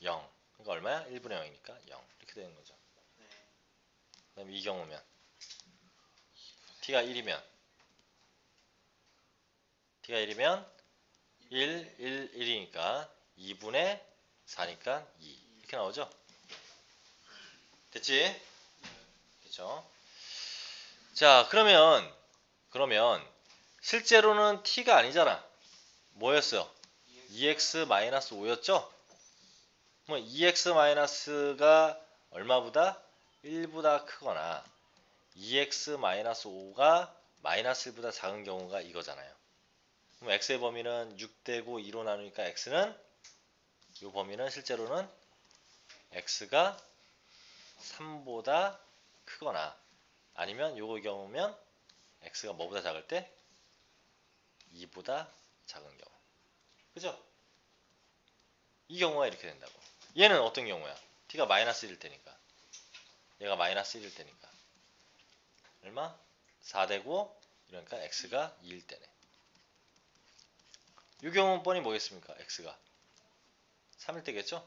0. 그러니까 얼마야? 1분의 0이니까 0. 이렇게 되는 거죠. 네. 그 다음에 이 경우면 t가 1이면 1, 1, 1이니까 2분의 4니까 2. 이렇게 나오죠? 됐지? 됐죠? 자, 그러면 실제로는 t가 아니잖아. 뭐였어요? 2x-5였죠? 그럼 2x-가 얼마보다? 1보다 크거나 2x-5가 마이너스 1보다 작은 경우가 이거잖아요. 그럼 x의 범위는 6되고 2로 나누니까 x는 이 범위는 실제로는 x가 3보다 크거나 아니면 요거 경우면 x가 뭐보다 작을 때? 2보다 작은 경우. 그죠? 이 경우가 이렇게 된다고. 얘는 어떤 경우야? t가 마이너스 1일 때니까. 얘가 마이너스 1일 때니까. 얼마? 4되고 이러니까 x가 2일 때네. 이 경우는 뻔히 뭐겠습니까? x가 3일 때겠죠?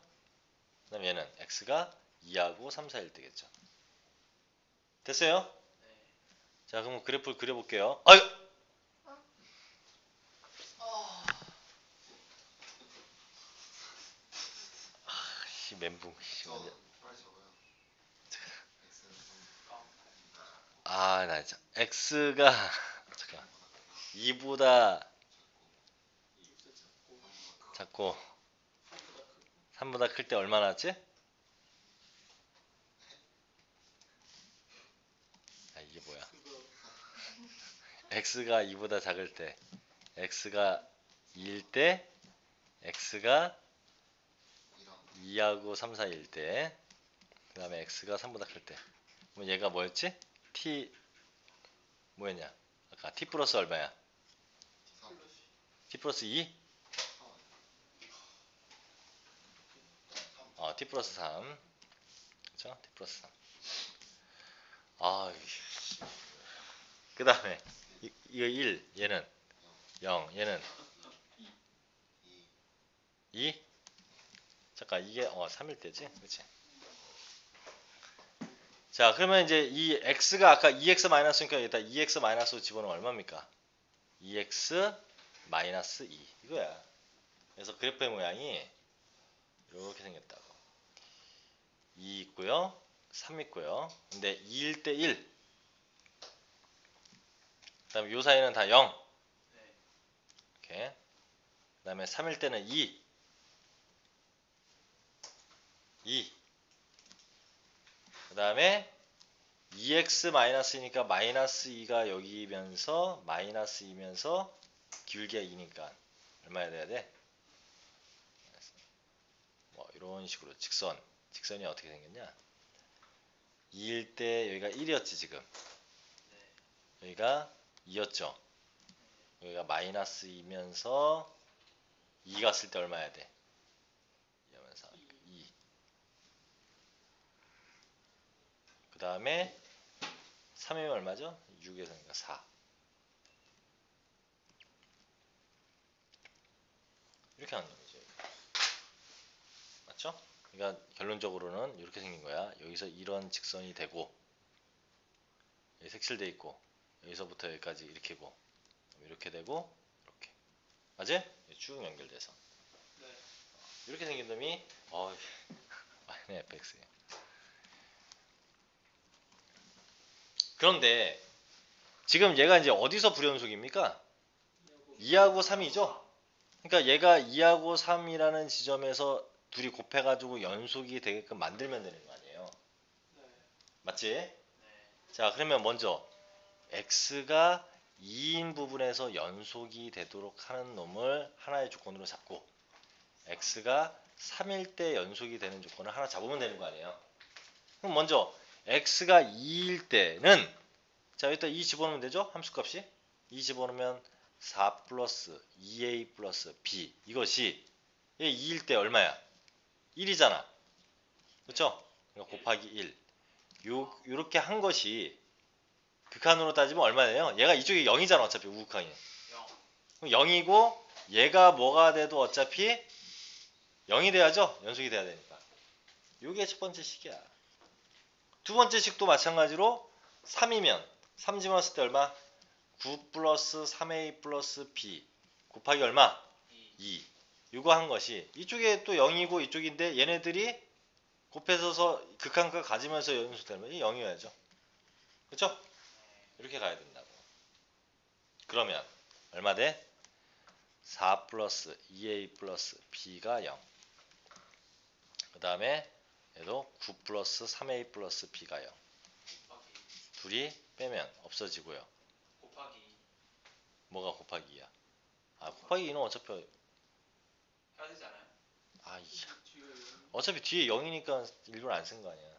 그 다음에 얘는 x가 2하고 3, 4일 때겠죠. 됐어요? 네. 자, 그럼 그래프를 그려볼게요. 아유! 씨, 멘붕. 씨, 저 완전. 빨리 적어요. X는 아, 나 진짜. x가 잠깐 2보다 작고 3보다 클 때 얼마 나왔지? 아, 이게 뭐야? x가 2보다 작을 때, x가 2일 때, x가 2하고 3, 4일 때, 그 다음에 x가 3보다 클 때. 그럼 얘가 뭐였지? t 뭐였냐? 아까 t 플러스 얼마야? t 플러스 2? t 플러스 3. 그쵸? t 플러스 3. 아, 그 다음에 이거 1, 얘는 0, 얘는 2? 잠깐 이게 3일 때지? 그치? 자, 그러면 이제 이 x가 아까 2x-니까 여기다 2x- 집어넣으면 얼마입니까? 2x-2 이거야. 그래서 그래프의 모양이 이렇게 생겼다고. 2 있고요, 3 있고요. 근데 2일 때 1, 그 다음에 요 사이는 다 0. 네. 이렇게. 그 다음에 3일 때는 2. 2. 그 다음에 2x-2니까 마이너스 2가 여기면서 마이너스 2면서 기울기가 2니까 얼마야 돼야 돼? 뭐 이런 식으로 직선이 어떻게 생겼냐? 2일 때 여기가 1이었지 지금. 여기가 2였죠. 여기가 마이너스 2면서 2 갔을 때 얼마야 돼? 2하면서 2. 그 다음에 3이면 얼마죠? 6에서 4. 이렇게 하는 거죠. 맞죠? 그러니까 결론적으로는 이렇게 생긴 거야. 여기서 이런 직선이 되고 여기 색칠돼 있고 여기서부터 여기까지 이렇게고 이렇게 되고 이렇게 맞지? 쭉 연결돼서 네. 이렇게 생긴 놈이 마이너 fx예요. 그런데 지금 얘가 이제 어디서 불연속입니까? 2하고 3이죠? 그러니까 얘가 2하고 3이라는 지점에서 둘이 곱해가지고 연속이 되게끔 만들면 되는 거 아니에요? 네. 맞지? 네. 자, 그러면 먼저 x가 2인 부분에서 연속이 되도록 하는 놈을 하나의 조건으로 잡고 x가 3일 때 연속이 되는 조건을 하나 잡으면 되는 거 아니에요? 그럼 먼저 x가 2일 때는 자, 여기다 2 집어넣으면 되죠? 함수값이 2 집어넣으면 4 플러스 2a 플러스 b 이것이 2일 때 얼마야? 1이잖아. 그렇죠? 그러니까 곱하기 1. 요렇게 한 것이 극한으로 따지면 얼마예요? 얘가 이쪽이 0이잖아. 어차피 우극한이. 0. 그럼 0이고 얘가 뭐가 돼도 어차피 0이 돼야죠. 연속이 돼야 되니까. 요게 첫 번째 식이야. 두 번째 식도 마찬가지로 3이면 3 집어넣었을 때 얼마? 9 플러스 3a 플러스 b 곱하기 얼마? 2. 이거 한 것이 이쪽에 또 0이고 이쪽인데 얘네들이 곱해서 극한값 가지면서 연속되면 0이어야죠. 그렇죠? 이렇게 가야 된다고. 그러면 얼마 돼? 4 플러스 2a 플러스 b가 0. 그 다음에 얘도 9 플러스 3a 플러스 b가 0. 곱하기. 둘이 빼면 없어지고요. 곱하기. 뭐가 곱하기 2야? 아, 곱하기 2는 어차피 해야 되잖아요. 어차피 뒤에 0이니까 일부러 안 쓴 거 아니야.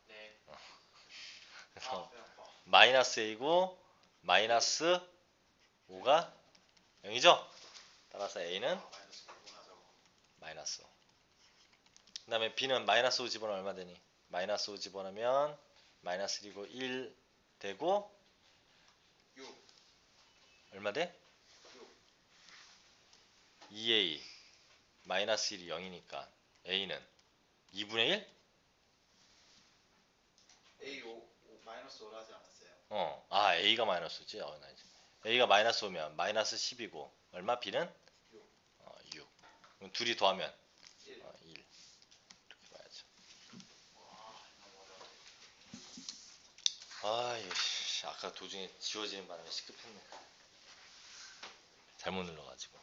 네. 그래서 배 아파. 마이너스 a고 마이너스 5가 0이죠? 따라서 a는 마이너스 9하자고. 마이너스 5. 그 다음에 b는 마이너스 5 집어넣으면 얼마 되니? 마이너스 5 집어넣으면 마이너스 1이고 1 되고 6. 얼마 돼? 6. 2a 마이너스 1이 0이니까 a는 2분의 1? A 5 마이너스 5를 하지 않았어요? a가 마이너스 5지? a가 마이너스 5면 마이너스 10이고 얼마? b는? 6. 6. 그럼 둘이 더하면 1. 1. 이렇게 봐야죠. 와, 너무 어려워. 아, 이거 아까 도중에 지워지는 바람에 시급했네. 잘못 눌러가지고.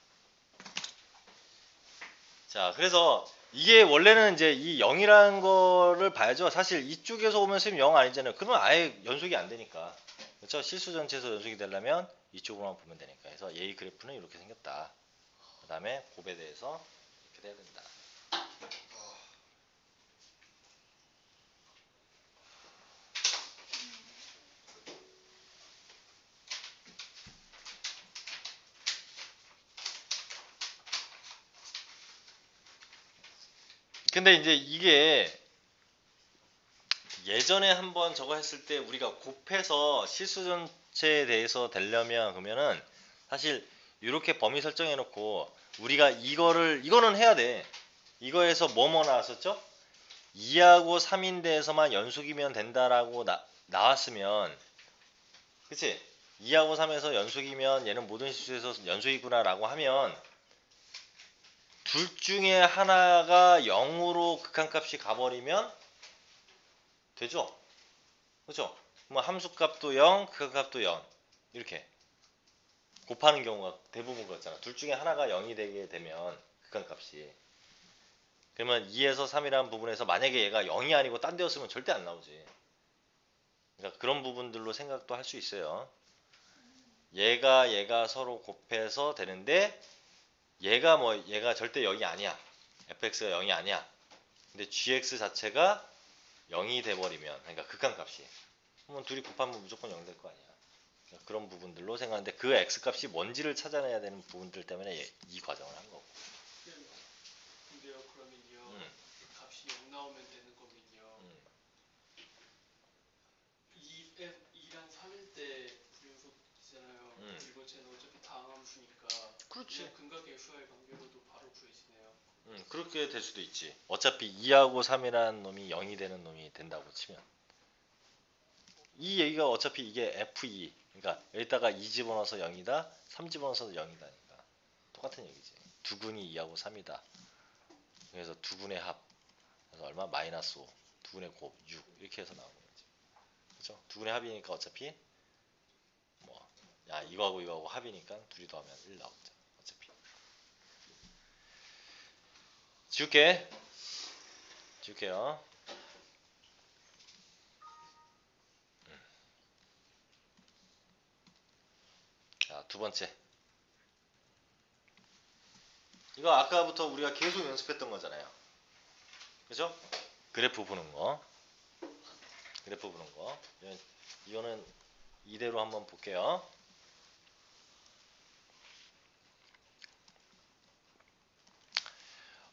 자, 그래서 이게 원래는 이제 이 0이라는 거를 봐야죠. 사실 이쪽에서 오면 선생님 0 아니잖아요. 그러면 아예 연속이 안 되니까. 그렇죠? 실수 전체에서 연속이 되려면 이쪽으로만 보면 되니까. 그래서 A 그래프는 이렇게 생겼다. 그 다음에 곱에 대해서 이렇게 돼야 된다. 근데 이제 이게 예전에 한번 저거 했을 때 우리가 곱해서 실수 전체에 대해서 되려면 그러면은 사실 이렇게 범위 설정해 놓고 우리가 이거는 해야 돼. 이거에서 뭐뭐 나왔었죠? 2하고 3인데에서만 연속이면 된다라고 나왔으면 그치? 2하고 3에서 연속이면 얘는 모든 실수에서 연속이구나 라고 하면 둘 중에 하나가 0으로 극한값이 가버리면 되죠? 그죠? 뭐 함수값도 0, 극한값도 0 이렇게 곱하는 경우가 대부분 그렇잖아. 둘 중에 하나가 0이 되게 되면 극한값이 그러면 2에서 3이라는 부분에서 만약에 얘가 0이 아니고 딴 데였으면 절대 안 나오지. 그러니까 그런 부분들로 생각도 할 수 있어요. 얘가 서로 곱해서 되는데 얘가 절대 0이 아니야. fx가 0이 아니야. 근데 gx 자체가 0이 돼버리면 그러니까 극한값이 그러면 둘이 곱하면 무조건 0 될 거 아니야. 그러니까 그런 부분들로 생각하는데 그 x값이 뭔지를 찾아내야 되는 부분들 때문에 이 과정을 한 거고. 근데요 그러면요 값이 0 나오면 되는 거면요 2랑 3일 때 불연속이잖아요. 그리고 쟤는 어차피 다항함수니까 그렇지. 그냥 근과 계수와의 관계로도 바로 구해지네요. 그렇게 될 수도 있지. 어차피 2하고 3이라는 놈이 0이 되는 놈이 된다고 치면 이 얘기가 어차피 이게 F2 그러니까 여기다가 2 집어넣어서 0이다 3 집어넣어서 0이다니까 똑같은 얘기지. 두 군이 2하고 3이다. 그래서 두 군의 합 그래서 얼마? 마이너스 5 두 군의 곱 6 이렇게 해서 나오는 거지. 그렇죠? 두 군의 합이니까 어차피 뭐 야 이거하고 합이니까 둘이 더하면 1 나오죠. 어차피 지울게요. 자, 두 번째. 이거 아까부터 우리가 계속 연습했던 거잖아요. 그죠? 그래프 보는 거. 이거는 이대로 한번 볼게요.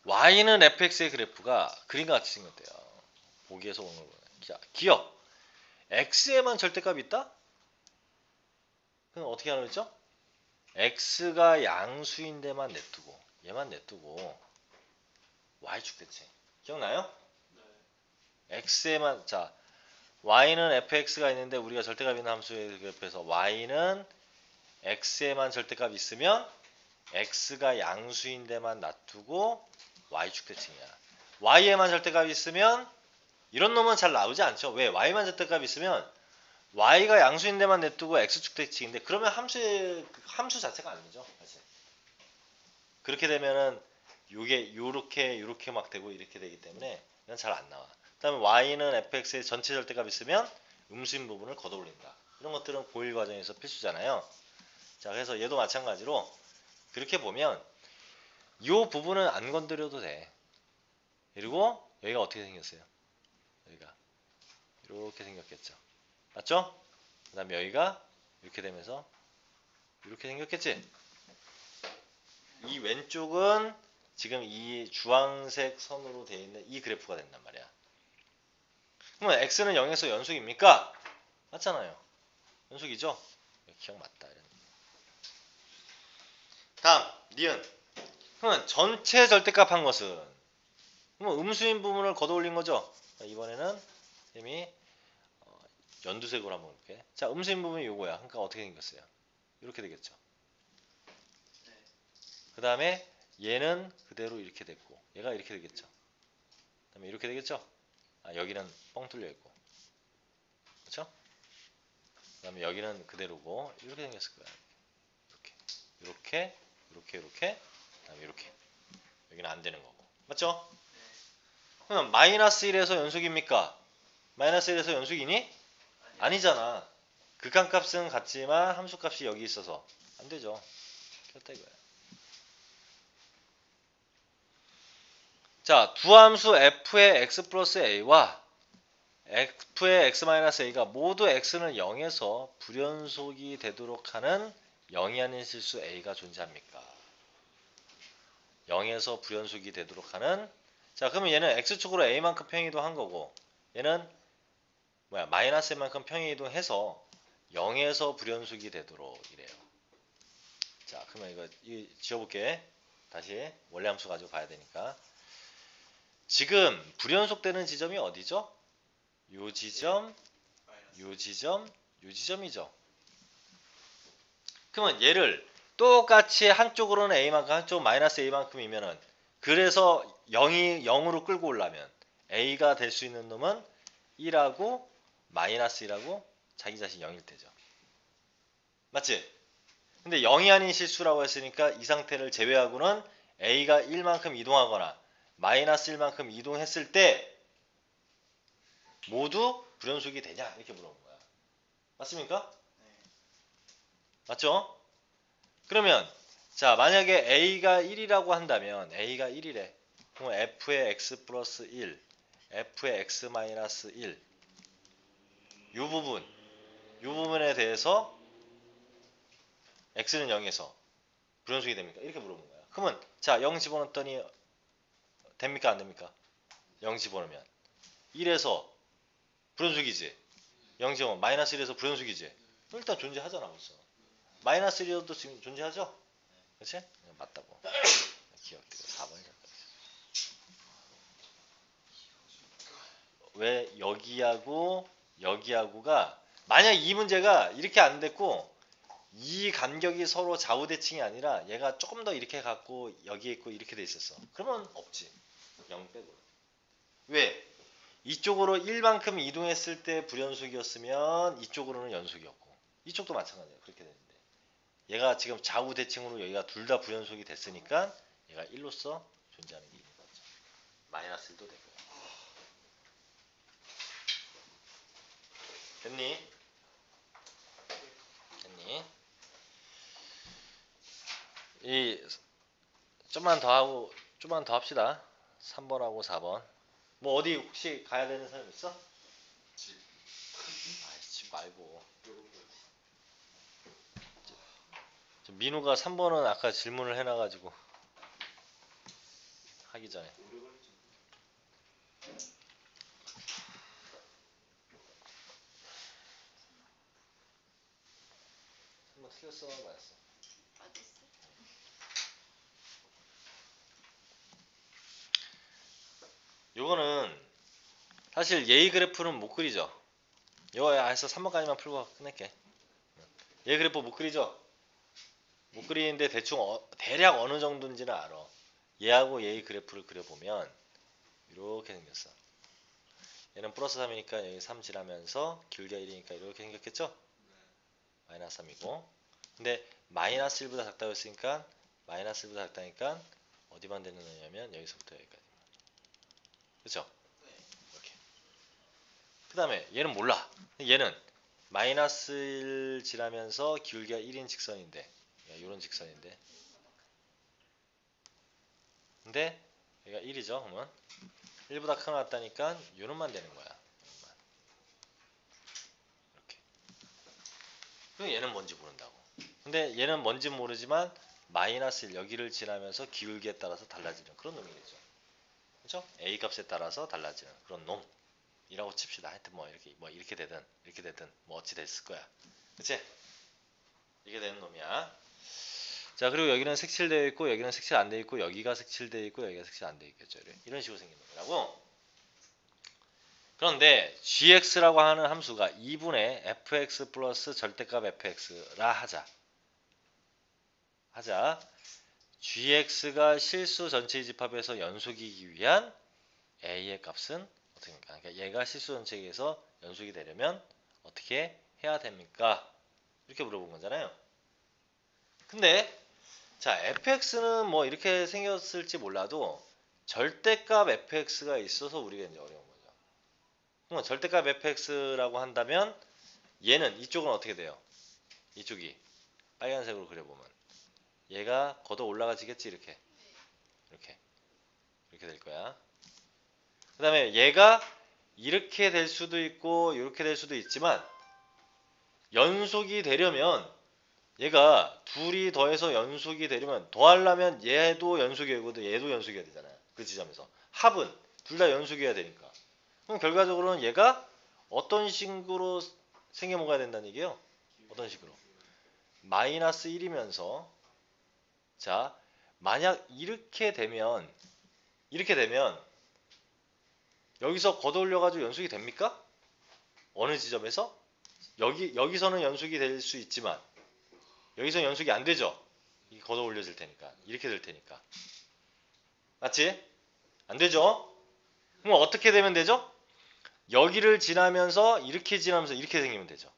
y는 fx의 그래프가 그림과 같이 생겼대요. 보기에서 오는 거. 자, 기억. x에만 절대값이 있다? 그럼 어떻게 하는 거죠? x가 양수인 데만 냅두고 얘만 냅두고 y축 대칭. 기억나요? 네. x에만 자 y는 fx가 있는데 우리가 절대값 있는 함수의 그래프에서 y는 x에만 절대값 있으면 x가 양수인 데만 놔두고 y축 대칭이야. y에만 절대값 있으면 이런 놈은 잘 나오지 않죠. 왜? y만 절대값 있으면 y가 양수인 데만 냅두고 x축 대칭인데 그러면 함수 자체가 아니죠. 사실. 그렇게 되면은 요렇게 막 되고 이렇게 되기 때문에 이건 잘 안 나와. 그다음에 y는 fx의 전체 절대값 있으면 음수인 부분을 걷어올린다. 이런 것들은 고1 과정에서 필수잖아요. 자, 그래서 얘도 마찬가지로 그렇게 보면 이 부분은 안 건드려도 돼. 그리고 여기가 어떻게 생겼어요? 여기가 이렇게 생겼겠죠. 맞죠? 그 다음에 여기가 이렇게 되면서 이렇게 생겼겠지? 이 왼쪽은 지금 이 주황색 선으로 되어 있는 이 그래프가 된단 말이야. 그러면 x는 0에서 연속입니까? 맞잖아요. 연속이죠? 기억 맞다. 다음, 니은. 그러면 전체 절대값 한 것은 그러면 음수인 부분을 걷어올린 거죠. 이번에는 쌤이 연두색으로 한번 볼게. 자, 음수인 부분이 요거야. 그러니까 어떻게 생겼어요? 이렇게 되겠죠. 그 다음에 얘는 그대로 이렇게 됐고 얘가 이렇게 되겠죠. 그 다음에 이렇게 되겠죠. 여기는 뻥 뚫려 있고 그렇죠? 그 다음에 여기는 그대로고 이렇게 생겼을 거야. 이렇게 그 다음에 이렇게 여기는 안 되는 거고 맞죠? 그럼 마이너스 1에서 연속입니까? 마이너스 1에서 연속이니? 아니잖아. 극한값은 같지만 함수값이 여기 있어서 안 되죠. 켰다 이거야. 자, 두 함수 f의 x 플러스 a와 f의 x 마이너스 a가 모두 x는 0에서 불연속이 되도록 하는 0이 아닌 실수 a가 존재합니까? 0에서 불연속이 되도록 하는 자, 그러면 얘는 x축으로 a만큼 평이동한 거고 얘는 마이너스 a만큼 평이동해서 0에서 불연속이 되도록 이래요. 자, 그러면 이거 지워볼게. 다시 원래 함수 가지고 봐야 되니까. 지금 불연속되는 지점이 어디죠? 요 지점, 요 지점, 요 지점이죠. 그러면 얘를 똑같이 한쪽으로는 a만큼 한쪽 마이너스 a만큼이면은 그래서 0으로 끌고 오려면 a가 될 수 있는 놈은 1하고 마이너스 1하고 자기 자신 0일 때죠. 맞지? 근데 0이 아닌 실수라고 했으니까 이 상태를 제외하고는 a가 1만큼 이동하거나 마이너스 1만큼 이동했을 때 모두 불연속이 되냐 이렇게 물어본 거야. 맞습니까? 네. 맞죠? 그러면 자 만약에 a가 1이라고 한다면 a가 1이래. 그럼 f의 x 플러스 1, f의 x 마이너스 1 이 부분에 대해서 x는 0에서 불연속이 됩니까? 이렇게 물어본 거야. 그러면 자 0 집어넣었더니 됩니까? 안 됩니까? 0 집어넣으면 1에서 불연속이지. 0 집어넣으면 마이너스 1에서 불연속이지. 일단 존재하잖아 벌써. 마이너스 1이어도 지금 존재하죠? 그렇지? 맞다고. 기억되고 4번이잖아. 왜 여기하고가 만약 이 문제가 이렇게 안 됐고 이 간격이 서로 좌우 대칭이 아니라 얘가 조금 더 이렇게 갖고 여기에 있고 이렇게 돼 있었어. 그러면 없지. 0 빼고. 왜? 이쪽으로 1만큼 이동했을 때 불연속이었으면 이쪽으로는 연속이었고 이쪽도 마찬가지야. 그렇게 되는데 얘가 지금 좌우 대칭으로 여기가 둘 다 불연속이 됐으니까 얘가 1로서 존재하는 게 있는 거죠. 마이너스 1도 되고요. 됐니? 됐니? 좀만 더 합시다. 3번하고 4번. 뭐 어디 혹시 가야 되는 사람 있어? 집. 아이씨 말고. 민우가 3번은 아까 질문을 해놔가지고 하기 전에. 한번 틀렸어 맞았어. 요거는 사실 예의 그래프는 못 그리죠. 이거 해서 3번까지만 풀고 끝낼게. 예의 그래프 못 그리죠? 못 그리는데 대충 대략 어느 정도인지는 알아. 얘하고 예의 그래프를 그려보면 이렇게 생겼어. 얘는 플러스 3이니까 여기 3 지나면서 길게 1이니까 이렇게 생겼겠죠? 마이너스 3이고 근데 마이너스 1보다 작다고 했으니까 마이너스 1보다 작다니까 어디만 되는 거냐면 여기서부터 여기까지. 그쵸? 이렇게. 그 다음에 얘는 몰라. 얘는 마이너스 1 지나면서 기울기가 1인 직선인데 이런 직선인데 근데 얘가 1이죠. 그러면 1보다 큰 거 같다니까 요놈만 되는 거야. 이렇게. 그럼 얘는 뭔지 모른다고. 근데 얘는 뭔지 모르지만 마이너스 1 여기를 지나면서 기울기에 따라서 달라지는 그런 놈이 되죠. 그렇죠? A 값에 따라서 달라지는 그런 놈이라고 칩시다. 하여튼 이렇게 되든 뭐 어찌 됐을 거야. 그치? 이게 되는 놈이야. 자 그리고 여기는 색칠되어 있고 여기는 색칠 안 되어 있고 여기가 색칠되어 있고 여기가 색칠 안 되어 있겠죠. 이런 식으로 생긴 놈이라고. 그런데 gx라고 하는 함수가 2분의 fx 플러스 절대값 fx라 하자. gx가 실수 전체의 집합에서 연속이기 위한 a의 값은 어떻게 됩니까? 그러니까 얘가 실수 전체에서 연속이 되려면 어떻게 해야 됩니까? 이렇게 물어본 거잖아요. 근데 자 fx는 뭐 이렇게 생겼을지 몰라도 절대값 fx가 있어서 우리가 이제 어려운 거죠. 그러면 절대값 fx라고 한다면 얘는 이쪽은 어떻게 돼요? 이쪽이 빨간색으로 그려보면 얘가 걷어 올라가지겠지 이렇게 될 거야. 그 다음에 얘가 이렇게 될 수도 있고 이렇게 될 수도 있지만 연속이 되려면 얘가 둘이 더해서 연속이 되려면 더하려면 얘도 연속이어야 얘도 연속이어야 되잖아요. 그 지점에서 합은 둘 다 연속이어야 되니까 그럼 결과적으로는 얘가 어떤 식으로 생겨 먹어야 된다는 얘기예요. 어떤 식으로? 마이너스 1이면서 자 만약 이렇게 되면 여기서 걷어올려가지고 연속이 됩니까? 어느 지점에서? 여기서는 연속이 될 수 있지만 여기서는 연속이 안 되죠? 이게 걷어올려질 테니까 이렇게 될 테니까 맞지? 안 되죠? 그럼 어떻게 되면 되죠? 여기를 지나면서 이렇게 생기면 되죠.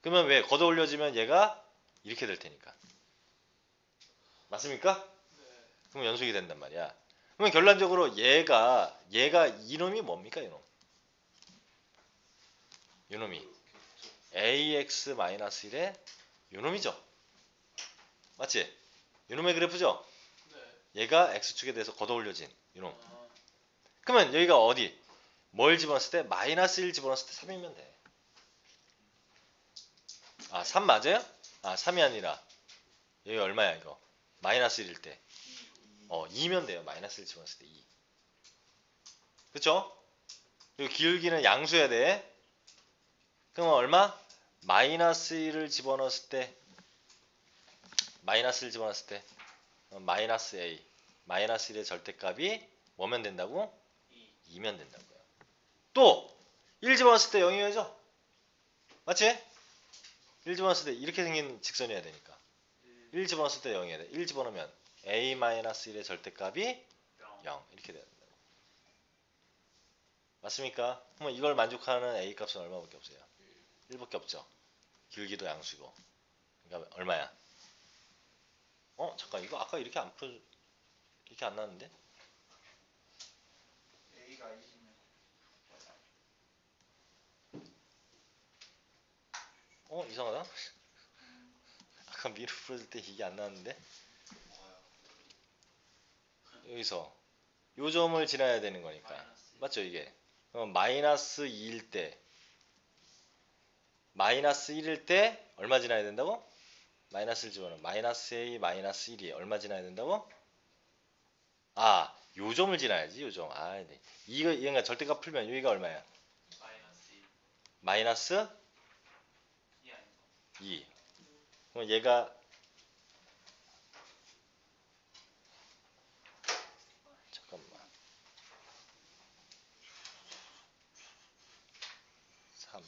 그러면 왜 걷어 올려지면 얘가 이렇게 될 테니까. 맞습니까? 네. 그럼 연속이 된단 말이야. 그러면 결론적으로 얘가 이놈이 뭡니까 이놈? 이놈이 ax-1의 이놈이죠. 맞지? 이놈의 그래프죠? 네. 얘가 x축에 대해서 걷어 올려진 이놈. 아, 그러면 여기가 어디? 뭘 집어넣었을 때? 마이너스 1 집어넣었을 때 3이면 돼. 아, 3 맞아요? 아, 3이 아니라 여기 얼마야 이거? 마이너스 1일 때. 2면 돼요. 마이너스 1 집어넣었을 때 2. 그쵸? 그리고 기울기는 양수해야 돼. 그럼 얼마? 마이너스 1을 집어넣었을 때 마이너스 1 집어넣었을 때 마이너스 a 마이너스 1의 절대값이 뭐면 된다고? 2면 된다고요. 또 1 집어넣었을 때 0이어야죠? 맞지? 1 집어넣었을 때 이렇게 생긴 직선이어야 되니까 1 집어넣었을 때 0이어야 돼. 1 집어넣으면 a-1의 절대값이 0 이렇게 돼야 된다고. 맞습니까? 그럼 이걸 만족하는 a 값은 얼마밖에 없어요? 1밖에 없죠. 길기도 양수고. 그러니까 얼마야? 잠깐 이거 아까 이렇게 이렇게 안 나왔는데? A가 2이면 이상하다. 아까 미루 풀었을 때 이게 안 나왔는데? 여기서 요 점을 지나야 되는 거니까. 맞죠 이게? 그럼 마이너스 2일 때 마이너스 1일 때 얼마 지나야 된다고? 마이너스 1 집어넣어. 마이너스 a 마이너스 1이 얼마 지나야 된다고? 아, 요 점을 지나야지 요 점. 아, 네. 얘가 절대값 풀면 여기가 얼마야? 마이너스 2. 그럼 얘가 잠깐만 3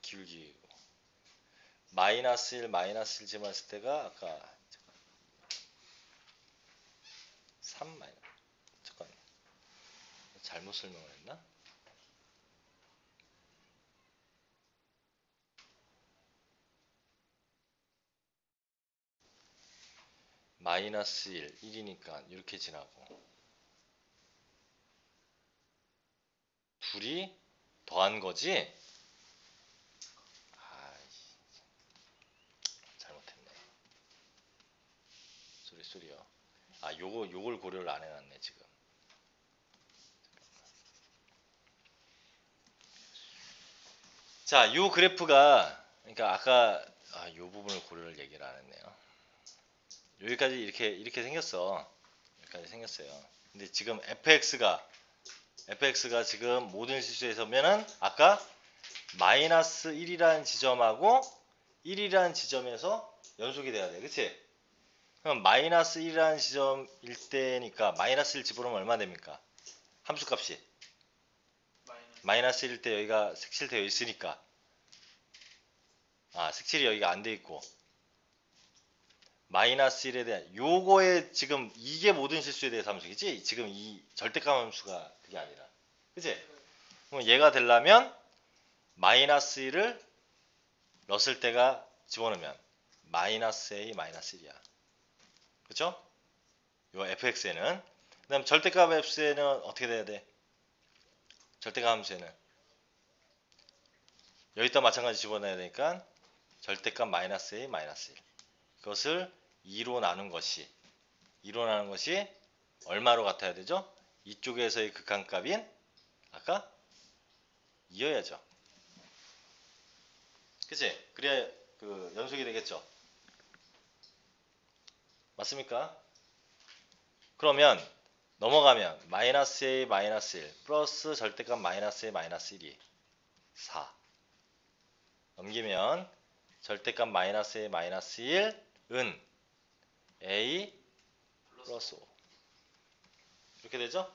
기울기 마이너스 1 마이너스 1 집어넣었을 때가 아까 3 마이너스 잠깐 잘못 설명을 했나? 마이너스 1, 1이니까 이렇게 지나고 둘이 더한 거지? 아이씨, 잘못했네. 쏘리요. 아, 요걸 고려를 안 해놨네 지금. 자, 요 그래프가 그러니까 아까 요 부분을 고려를 얘기를 안 했네요. 여기까지 이렇게 생겼어. 여기까지 생겼어요. 근데 지금 fx가 지금 모든 실수에서면은 아까 마이너스 1이라는 지점하고 1이라는 지점에서 연속이 돼야 돼. 그치? 그럼 마이너스 1이라는 지점일 때니까 마이너스 1 집어넣으면 얼마 됩니까? 함수값이 마이너스 1일 때 여기가 색칠되어 있으니까 색칠이 여기가 안 돼 있고 마이너스 1에 대한 요거에 지금 이게 모든 실수에 대해서 함수이지 지금 이 절대값 함수가 그게 아니라 그치? 그럼 얘가 되려면 마이너스 1을 넣었을 때가 집어넣으면 마이너스 a 마이너스 1이야 그쵸? 요 fx에는 그 다음 절대값 fx에는 어떻게 돼야 돼? 절대값 함수에는 여기다 마찬가지 집어넣어야 되니까 절대값 마이너스 a 마이너스 1 그것을 2로 나눈 것이 얼마로 같아야 되죠? 이쪽에서의 극한값인 아까 2여야죠. 그치? 그래야 그 연속이 되겠죠. 맞습니까? 그러면 넘어가면 마이너스 a 마이너스 1 플러스 절대값 마이너스 a 마이너스 1이 4 넘기면 절대값 마이너스 a 마이너스 1은 a 플러스 5 이렇게 되죠?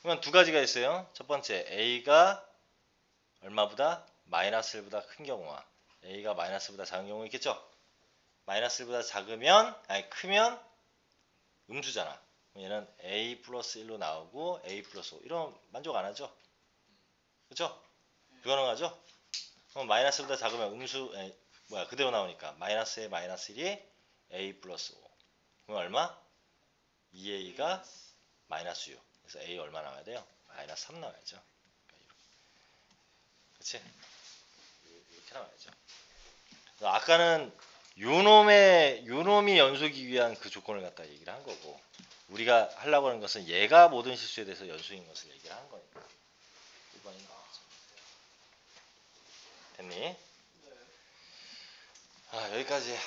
그러면 두 가지가 있어요. 첫 번째 a가 얼마보다? 마이너스 1보다 큰 경우와 a가 마이너스 1보다 작은 경우 있겠죠? 마이너스 1보다 크면 음수잖아. 얘는 a 플러스 1로 나오고 a 플러스 5 이러면 만족 안 하죠? 그쵸? 불가능하죠? 마이너스보다 작으면 그대로 나오니까 마이너스에 마이너스 1이 a 플러스 5. 그럼 얼마? 2a가 마이너스 6. 그래서 a 얼마 나와야 돼요? 마이너스 3 나와야죠. 그치? 이렇게 나와야죠. 아까는 요놈이 연속이기 위한 그 조건을 갖다 얘기를 한 거고, 우리가 하려고 하는 것은 얘가 모든 실수에 대해서 연속인 것을 얘기를 하는 거니까. 1번이 나왔죠. 됐니? 네. 여기까지